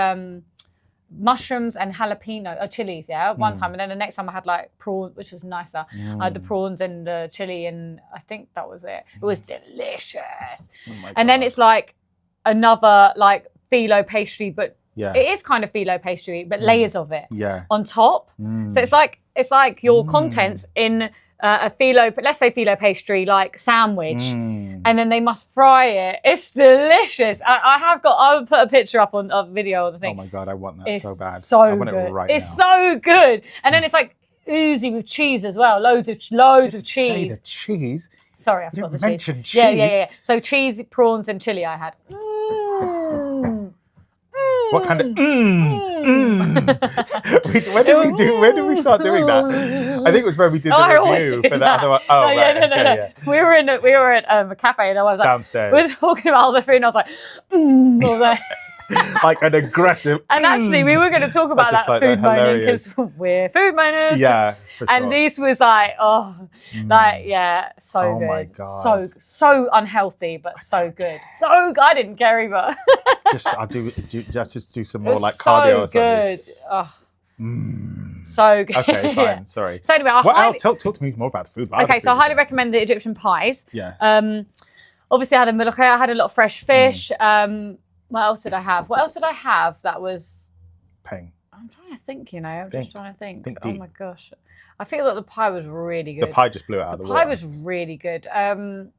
mushrooms and jalapeno chilies, one time, and then the next time I had like prawn, which was nicer. I had the prawns and the chili, and I think that was it. It was delicious. And then it's like another like phyllo pastry, but it is kind of phyllo pastry, but layers of it on top. So it's like your contents in a phyllo, let's say phyllo pastry like sandwich, and then they must fry it. It's delicious. I'll put a picture up on a video of the thing. Oh my God, I want that so bad. So I want good. It right it's now. So good. And then it's like oozy with cheese as well. Loads of cheese. Say the cheese. Sorry, I forgot the cheese. cheese. Yeah. So cheese, prawns, and chili I had. What kind of When did we start doing that? I think it was when we did the review for the other one. Oh, no. We were at a cafe, and I was like, downstairs. We were talking about all the food, and I was like, all that. Like an aggressive. And actually, we were going to talk about that food moaning because we're food moaners. Yeah, for sure. And this was like, so good. My God. So unhealthy, but so good. So good. I didn't care either. I'll do some more like cardio or something. So good. So good. Okay, fine. Sorry. So anyway, talk to me more about food. Okay, so I highly recommend the Egyptian pies. Yeah. Obviously, I had a molokhia. I had a lot of fresh fish. What else did I have? That was... Paying. I'm trying to think, I'm just trying to think. Think oh deep. my gosh. I feel that the pie was really good. The pie just blew it out of the water. The pie was really good. God,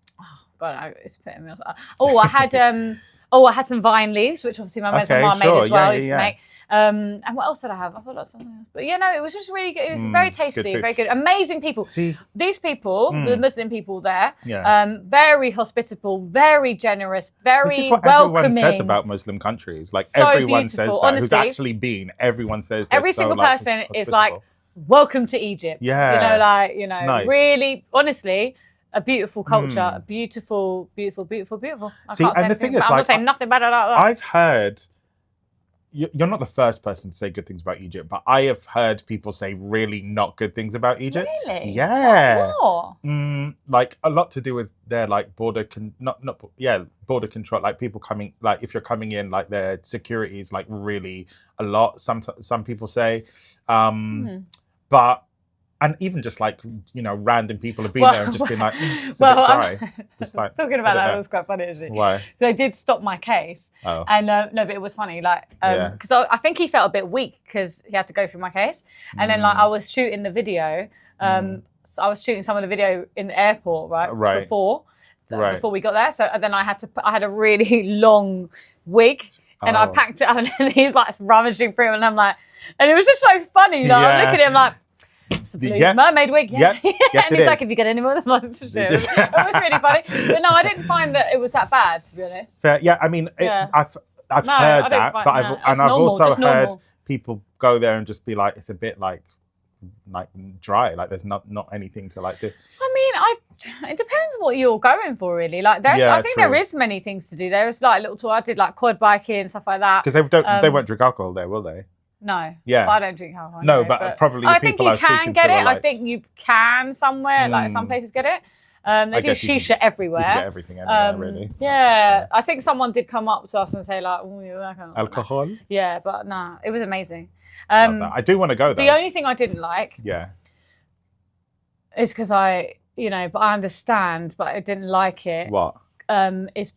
it's putting me off. Oh, I had Oh, I had some vine leaves, which obviously my mother made as well. Used to make. And what else did I have? I thought that's something else. But it was just really good. It was very tasty, very good. Amazing people. See, these people, the Muslim people there, yeah. Very hospitable, very generous, very this is what welcoming. Everyone says about Muslim countries. Like so everyone beautiful. says that. Honestly, who's actually been? Everyone says every single person is like, welcome to Egypt. Yeah. Nice. Really, honestly. A beautiful culture, a beautiful. I can't say anything, I'm not saying nothing bad about that. I've heard, you're not the first person to say good things about Egypt, but I have heard people say really not good things about Egypt. Really? Yeah. What? Like a lot to do with their like border control. Like people coming, like if you're coming in, like their security is like really a lot. Some people say, but. And even just like, random people have been there and just been like, it's a bit dry. Just like, talking about that, it was quite funny actually. Why? So they did stop my case. Oh. And no, but it was funny, like, because I think he felt a bit weak because he had to go through my case. And then like I was shooting the video. So I was shooting some of the video in the airport, right? Before we got there. So then I had a really long wig and I packed it up and he's like rummaging through and I'm like, and it was just so funny. Like, I'm looking at him like, it's a blue mermaid wig, Yes, and he's like, "If you get any more of them, it was really funny." But no, I didn't find that it was that bad, to be honest. Fair, yeah. I mean, I've heard that, but I've also heard people go there and just be like, it's a bit like dry. Like there's not anything to like do. I mean, it depends what you're going for, really. Like, I think there is many things to do. There's like little tour. I did like quad biking and stuff like that. Because they won't drink alcohol there, will they? No. Yeah. But I don't drink alcohol. No, but probably the I think people you can get it. I think you can somewhere, like some places get it. They do shisha everywhere. You can get everything anywhere, really. Yeah. I think someone did come up to us and say like, oh, you're alcohol? Yeah, but nah, it was amazing. I do want to go though. The only thing I didn't like is because but I understand, but I didn't like it. What? Is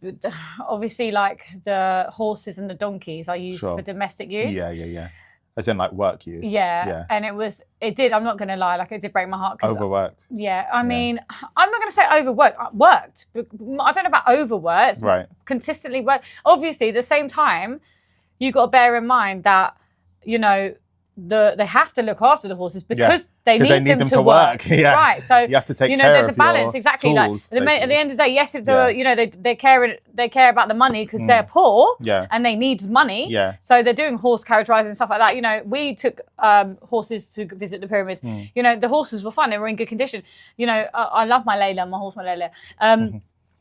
obviously like the horses and the donkeys are used for domestic use. Yeah. As in like work use. Yeah. And it did, I'm not going to lie, like it did break my heart. Overworked. Yeah. I mean, I'm not going to say overworked. Worked. I don't know about overworked. Right. Consistently worked. Obviously, at the same time, you got to bear in mind that, they have to look after the horses because they need them to work. Yeah. Right. So you have to take care there's of a balance. Your exactly. Tools, like at the end of the day, yes, if they care about the money because they're poor and they need money. Yeah. So they're doing horse carriage rides and stuff like that. We took horses to visit the pyramids. The horses were fun. They were in good condition. I love my horse, my Layla.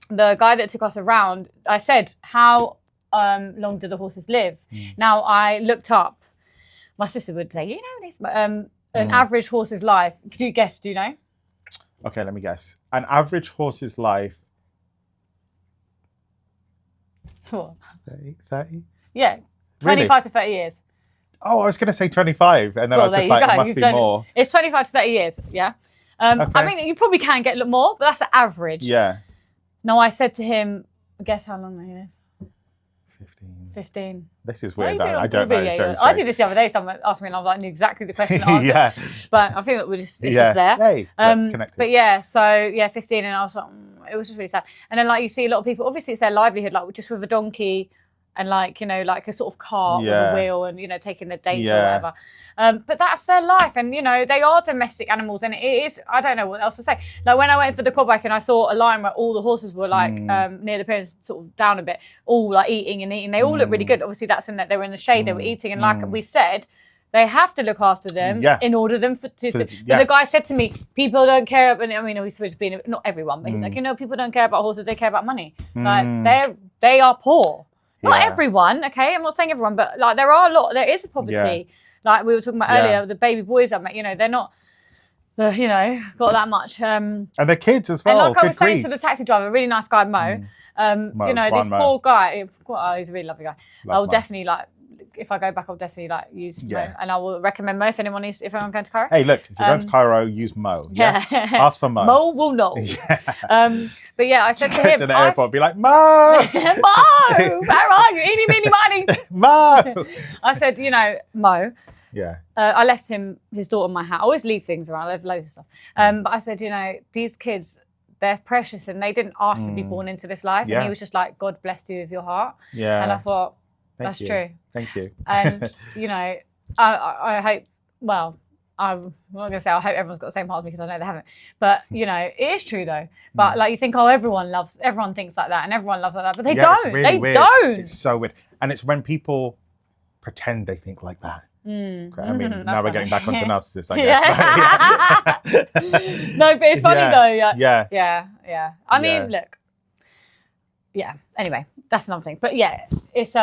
The guy that took us around, I said, how long do the horses live? Now I looked up. My sister would say, this, but an average horse's life. Could you guess? Do you know? Okay, let me guess. An average horse's life. What? 30? Yeah, 25 to 30 years. Oh, I was going to say 25, and then I was just like, it must be more. It's 25 to 30 years, yeah. I mean, you probably can get more, but that's the average. Yeah. No, I said to him, guess how long he is? 15. This is weird. I don't know. I did this the other day. Someone asked me, and I was like, knew exactly the question to answer. But I think that it's just there. Hey, connected. But 15, and I was like, it was just really sad. And then like you see a lot of people. Obviously, it's their livelihood, like just with a donkey and like like a sort of cart with a wheel, and taking the dates or whatever. But that's their life, and they are domestic animals, and it is. I don't know what else to say. Like when I went for the quad bike and I saw a line where all the horses were like near the pyramids, sort of down a bit, all like eating. They all look really good. Obviously, that's when they were in the shade, they were eating, and like we said, they have to look after them in order them to. But the guy said to me, people don't care. And I mean, he's supposed to be not everyone, but he's like, people don't care about horses. They care about money. Like they are poor. Not everyone, okay? I'm not saying everyone, but like there is poverty. Yeah. Like we were talking about earlier, the baby boys I met, they're not, got that much. And they're kids as well. And like I was saying to the taxi driver, a really nice guy, Mo. This poor guy, he's a really lovely guy. I'll definitely if I go back, I'll definitely use Mo, and I will recommend Mo if I'm going to Cairo. Hey, look, if you're going to Cairo, use Mo. Yeah, ask for Mo. Mo will know. But I said to him, to the airport, be like, Mo, Mo, where are you? Eeny, meeny, miny. Mo. I said, Mo. Yeah. I left him his daughter in my house. I always leave things around. I have loads of stuff. But I said, these kids, they're precious and they didn't ask to be born into this life. And he was just like, God blessed you with your heart. Yeah. And I thought, that's true. Thank you. And, you know, I hope, well, I'm not going to say I hope everyone's got the same heart as me because I know they haven't. But, you know, it is true though. But like you think, oh, everyone thinks like that and everyone loves like that. But they don't. It's really weird. Don't. It's so weird. And it's when people pretend they think like that. I mean, now we're getting back onto narcissists, I guess. No, but it's funny though. Yeah. I mean, look. Yeah. Anyway, that's another thing. But yeah, it's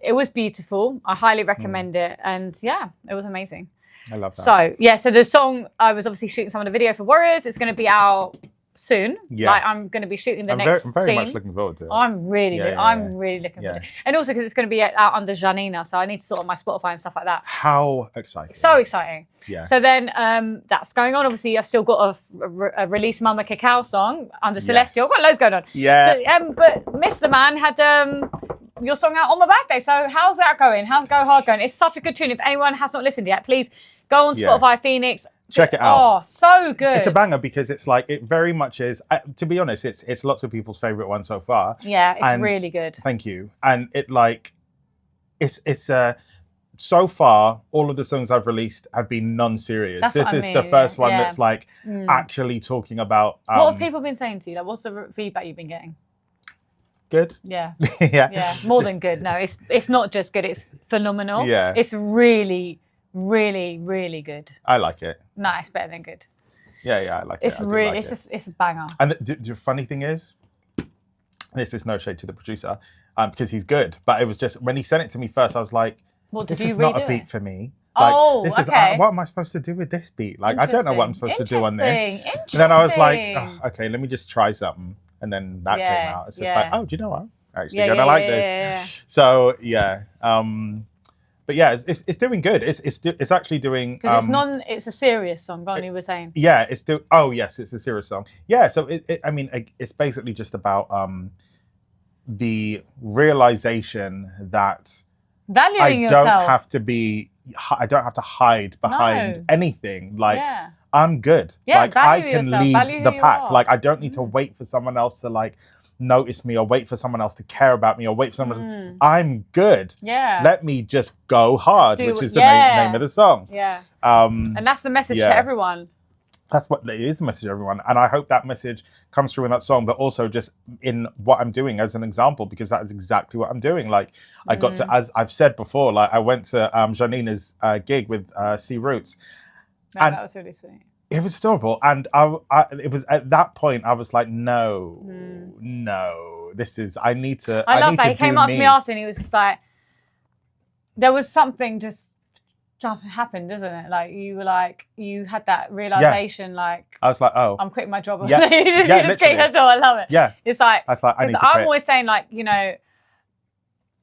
it was beautiful. I highly recommend it. And yeah, it was amazing. I love that. So yeah, so the song, I was obviously shooting some of the video for Warriors. It's going to be out soon. Yes. Like I'm going to be shooting the next I'm very scene. much looking forward to it. I'm really looking forward to it. And also because it's going to be out under Janina, so I need to sort of my Spotify and stuff like that. How exciting. So exciting. Yeah. So then that's going on. Obviously, I've still got a release Mama Cacao song under Celestial. I've got loads going on. Yeah. So, but Mr. Man had your song out on my birthday. So how's that going? How's Go Hard going? It's such a good tune. If anyone has not listened yet, please go on Spotify, Phoenix. Check it out. Oh, so good. It's a banger because it's like, it very much is, to be honest, it's lots of people's favourite one so far. Yeah, it's really good. Thank you. And it like, it's so far, all of the songs I've released have been non-serious. This is the first one that's like actually talking about... what have people been saying to you? Like, what's the feedback you've been getting? Good. Yeah. Yeah. More than good. No, it's not just good. It's phenomenal. Yeah. It's really, really, really good. I like it. No, it's better than good. Yeah, I like it. It's really, it's a banger. And the funny thing is, this is no shade to the producer, because he's good. But it was just, when he sent it to me first, I was like, this is not a beat for me. Like, this is, what am I supposed to do with this beat? Like, I don't know what I'm supposed to do on this. And then I was like, okay, let me just try something. And then that came out. It's just like, oh, do you know what? I'm actually gonna like this. Yeah. So yeah, but yeah, it's doing good. It's actually doing because it's a serious song. Ron, you were saying. Yeah, it's still. Oh yes, it's a serious song. Yeah, so I mean, it's basically just about the realization that valuing yourself. I don't have to hide behind anything. Like. I'm good. Yeah, like I can lead the pack. Like I don't need to wait for someone else to like notice me or wait for someone else to care about me or wait for someone else. I'm good. Yeah. Let me just go hard, which is the name of the song. Yeah. And that's the message to everyone. That's what it is, the message to everyone. And I hope that message comes through in that song, but also just in what I'm doing as an example, because that is exactly what I'm doing. Like I got to, as I've said before, like I went to Janina's gig with C Roots. No, that was really sweet. It was adorable, and it was at that point I was like, no, this is. I need to. I love that he came up to me after, and he was just like, there was something just happened, isn't it? Like you had that realization, like I was like, oh, I'm quitting my job. Yeah, you just quit your job. I love it. Yeah, it's like I was like, I need to quit. I'm always saying, like, you know,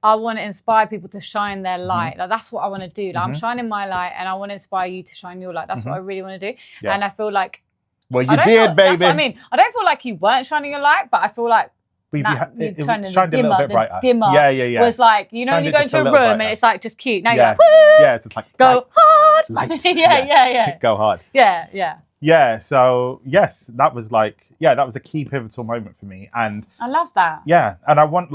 I want to inspire people to shine their light. Like that's what I want to do. Like, I'm shining my light, and I want to inspire you to shine your light. That's what I really want to do. Yeah. And I feel like, well, you did, baby. That's what I mean. I don't feel like you weren't shining your light, but I feel like it turned shined a little bit brighter. Dimmer was like, you know, when you go into a room and it's like just cute. Now you're like, yeah, it's just like go hard. Light. yeah. Go hard. Yeah. So yes, that was a key pivotal moment for me, and I love that. Yeah, and I want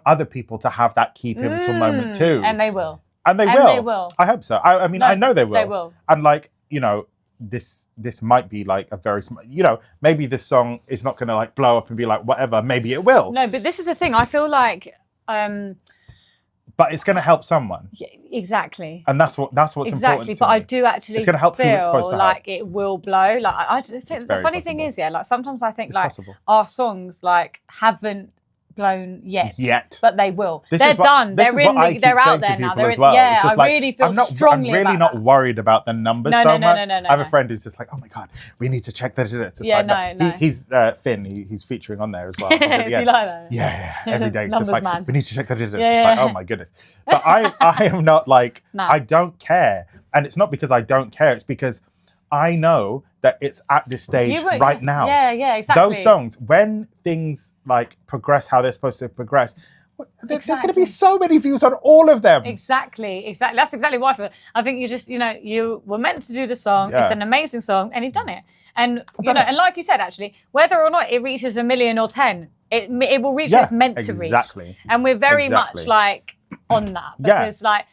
other people to have that key pivotal moment too. And they will. And they will. I hope so. I mean, I know they will. They will. And like, you know, this might be like a very, you know, maybe this song is not going to like blow up and be like whatever. Maybe it will. No, but this is the thing. I feel like. But it's going to help someone. Yeah, exactly. And that's what's important. Exactly. But I do actually it's going to help feel who it's supposed to like help. it will blow. Like I just think the funny thing is, like sometimes I think like our songs like haven't blown yet, but they will. They're done. They're out there now. They're in, well. Yeah, I like, really feel strongly. I'm really not worried about the numbers so much. No. I have a friend who's just like, oh my god, we need to check that it is. Yeah, like, no. He's Finn. He's featuring on there as well. Is he like that? Yeah. Every day, it's just like, man. We need to check that it is. It's just like, oh my goodness. But I am not like, I don't care, and it's not because I don't care. It's because I know that it's at this stage right now. Yeah, exactly. Those songs, when things like progress how they're supposed to progress, There's going to be so many views on all of them. Exactly. That's exactly why I feel. I think you just, you were meant to do the song. Yeah. It's an amazing song, and you've done it. And and like you said, actually, whether or not it reaches 1 million or 10, it will reach what it's meant to reach. Exactly. And we're very much like on that because like,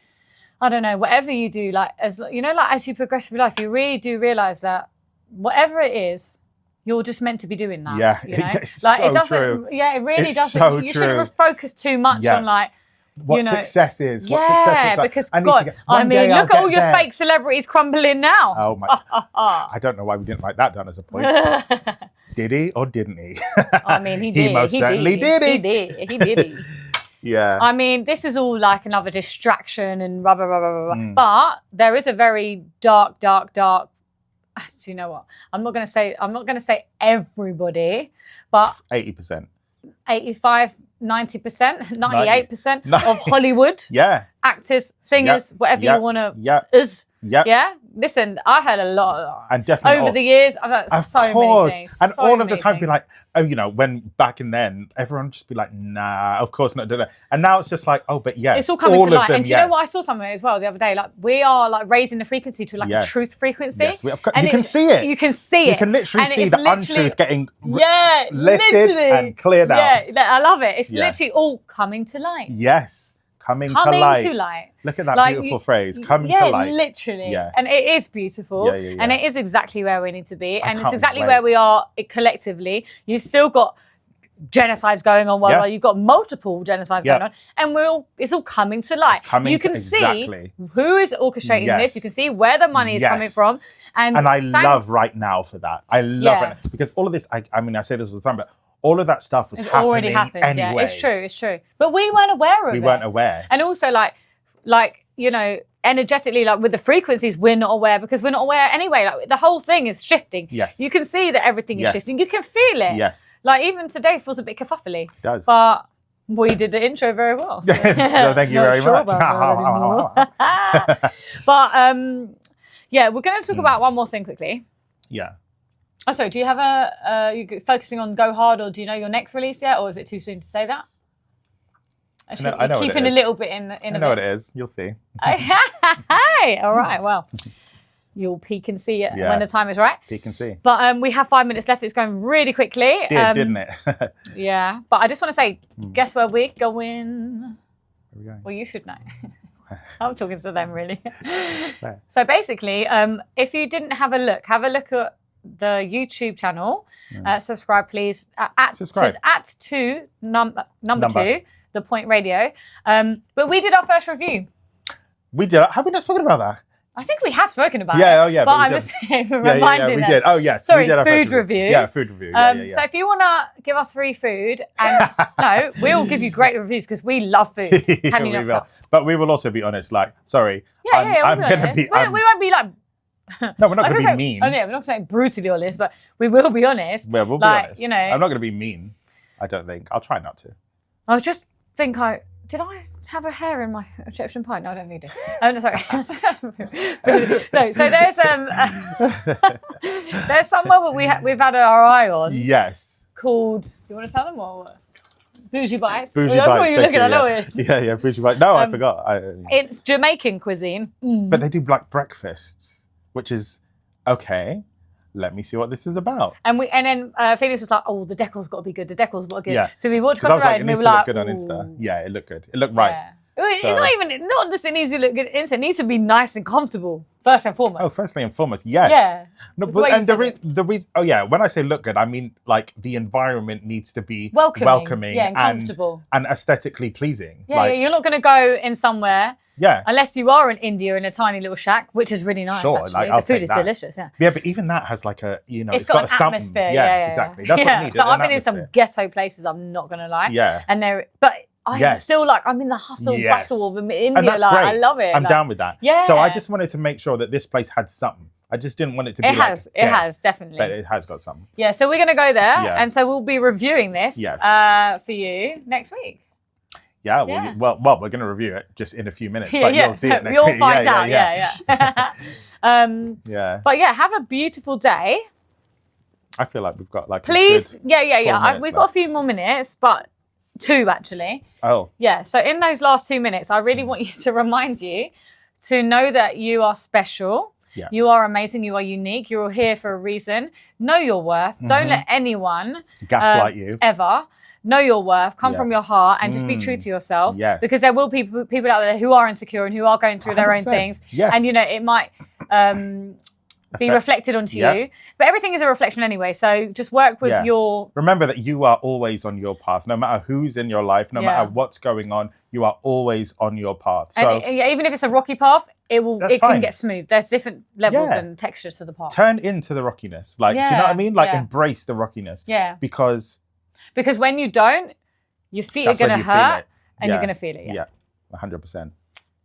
I don't know, whatever you do, like as as you progress through life, you really do realize that whatever it is, you're just meant to be doing that. Yeah, it's like so it doesn't. True. Yeah, it really doesn't. So you shouldn't have focused too much on like what success is. Yeah, what success is like. Because look at all your fake celebrities crumbling now. Oh my! I don't know why we didn't write that down as a point. Did he or didn't he? I mean, he did. He most certainly did. He did. He did. Yeah. I mean, this is all like another distraction and blah, blah, blah, blah, blah. But there is a very dark. Do you know what? I'm not going to say everybody, but 80%. 85, 90%, 98% of Hollywood. Actors, singers, whatever you want to. Yeah. Listen, I heard a lot. And definitely over the years, I've heard so many things. And all of the time be like, when back in then, everyone just be like, nah, of course not. And now it's just like, oh, but yes. It's all coming to light. And do you know what? I saw something as well the other day. Like, we are like raising the frequency to like a truth frequency. Yes, you can see it. You can see it. You can literally see the untruth getting lifted literally. And cleared out. Yeah, I love it. It's literally all coming to light. Yes. Coming to light. Look at that beautiful phrase, coming to light. Literally. Yeah. And it is beautiful. Yeah. And it is exactly where we need to be. And it's exactly where we are collectively. You've still got genocides going on worldwide. You've got multiple genocides going on. And it's all coming to light. You can see who is orchestrating this. You can see where the money is coming from. And I love right now for that. I love it. Because all of this, I mean, I say this all the time, but all of that stuff was happening already happened. Anyway. Yeah, it's true. But we weren't aware of it. We weren't aware. And also, energetically, like with the frequencies, we're not aware because we're not aware anyway. Like the whole thing is shifting. Yes. You can see that everything is shifting. You can feel it. Yes. Like even today feels a bit kerfuffly. It does. But we did the intro very well. So, so thank you very much. But we're going to talk about one more thing quickly. Yeah. Oh, sorry, do you have you focusing on Go Hard, or do you know your next release yet, or is it too soon to say that? I know keeping a little bit in I know what it is. You'll see. Hey, all right, well, you'll peek and see it when the time is right. Peek and see. But we have 5 minutes left. It's going really quickly. Didn't it? Yeah, but I just want to say, guess where we're going? Where are we going? Well, you should know. I'm talking to them, really. So basically, if you didn't have a look at the YouTube channel. Subscribe, please. At number two, The Point Radio. But we did our first review. We did. Have we not spoken about that? I think we have spoken about it. But I'm just reminding we did. Oh, yes. Sorry, we did our food review. Yeah, food review. So if you want to give us free food, and no, we'll give you great reviews because we love food. Can you not tell? But we will also be honest, like, sorry. I'm going to be... We won't be like... No, we're not going to be mean. Oh, yeah, we're not saying brutally honest, but we will be honest. Yeah, we'll be honest. I'm not going to be mean, I don't think. I'll try not to. I just think did I have a hair in my Egyptian pint? No, I don't think I did. No, sorry. No, so there's somewhere that we've had our eye on. Yes. Called, you want to tell them or what? Bougie Bites. Bougie Bites. That's what you're looking at, I know it is. Yeah, Bougie Bites. No, I forgot. It's Jamaican cuisine. But they do black breakfasts, which is okay. Let me see what this is about. And then Felix was like, "Oh, the decor's got to be good. The decor's got to be good." Yeah. So we walked across the road and we were like, "It needs to look good on Insta." Yeah, it looked good. It looked right. Yeah. Not just it needs to look good. It needs to be nice and comfortable first and foremost. Oh, firstly and foremost, yes. Yeah. No, but, and the reason. Oh, yeah. When I say look good, I mean like the environment needs to be welcoming and comfortable and aesthetically pleasing. Yeah, you're not going to go in somewhere. Yeah. Unless you are in India in a tiny little shack, which is really nice. Sure, actually. The food is delicious. Yeah. Yeah, but even that has like a it's got an atmosphere. Yeah, exactly. That's what it needs. So I've been in some ghetto places. I'm not going to lie. Yeah. And I'm still like, I'm in the hustle bustle of India. And that's like, great. I love it. I'm down with that. Yeah. So I just wanted to make sure that this place had something. I just didn't want it to be. It has definitely. But it has got something. Yeah. So we're going to go there, and so we'll be reviewing this for you next week. Yeah. Well, we're going to review it just in a few minutes, but you'll see it next we'll week. You'll find out. Yeah. Yeah. But yeah, have a beautiful day. I feel like we've got like. Please, we've got a few more minutes, but 2 actually. Oh. Yeah. So in those last 2 minutes, I really want you to remind you to know that you are special. Yeah. You are amazing. You are unique. You're here for a reason. Know your worth. Don't let anyone gaslight you ever. Know your worth. Come from your heart and just be true to yourself. Yes. Because there will be people out there who are insecure and who are going through their own 100%. things. Yes. And it might be reflected onto you. But everything is a reflection anyway. So just work with your. Remember that you are always on your path. No matter who's in your life, no matter what's going on, you are always on your path. So and even if it's a rocky path, it can get smooth. There's different levels and textures to the path. Turn into the rockiness. Like, do you know what I mean? Like, embrace the rockiness. Yeah. Because when you don't, your feet are going to hurt and you're going to feel it. Yeah. 100%.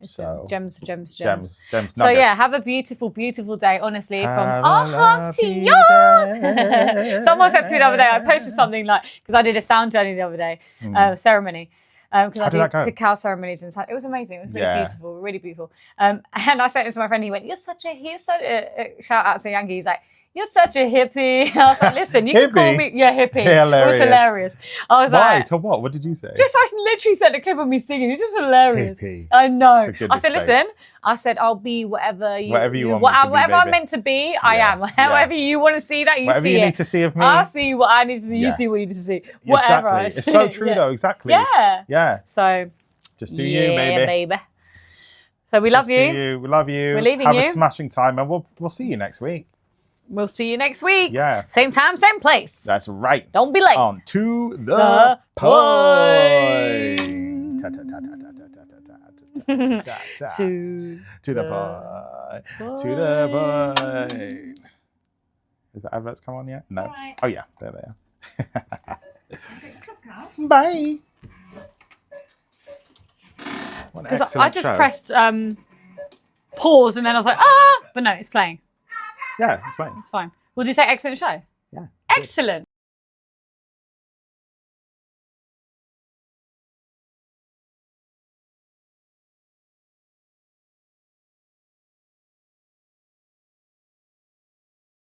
So gems. Nuggets. So have a beautiful, beautiful day. Honestly, from our hearts to yours. Someone said to me the other day, I posted something like, because I did a sound journey the other day, ceremony. Because I did cacao ceremonies and it was amazing. It was really beautiful, really beautiful. And I sent it to my friend. He went, "You're such a shout out to Yankee." He's like, "You're such a hippie." I was like, "Listen, you can call me hippie." Hilarious. It was hilarious. I was Why? like, To what? What did you say? I literally sent a clip of me singing. It's just hilarious. Hippie. I know. For I said, goodness listen. I said, I'll be whatever you want me to be, whatever I'm baby. meant to be. I am. However you want to see that, you whatever see you it. need to see of me. I'll see what I need to see. You see what you need to see. Whatever. Exactly. It's so true though. Exactly. Yeah. Yeah. So. Just do you, baby. So we love you. We love you. We're leaving Have you. a smashing time, and we'll see you next week. We'll see you next week. Yeah. Same time, same place. That's right. Don't be late. On To The Point. To the point. To the point. Is the adverts come on yet? No. Right. Oh yeah, there they are. Bye. Because I just pressed pause and then I was like, but no, it's playing. Yeah, it's fine. It's fine. Would you say excellent show? Yeah. Excellent.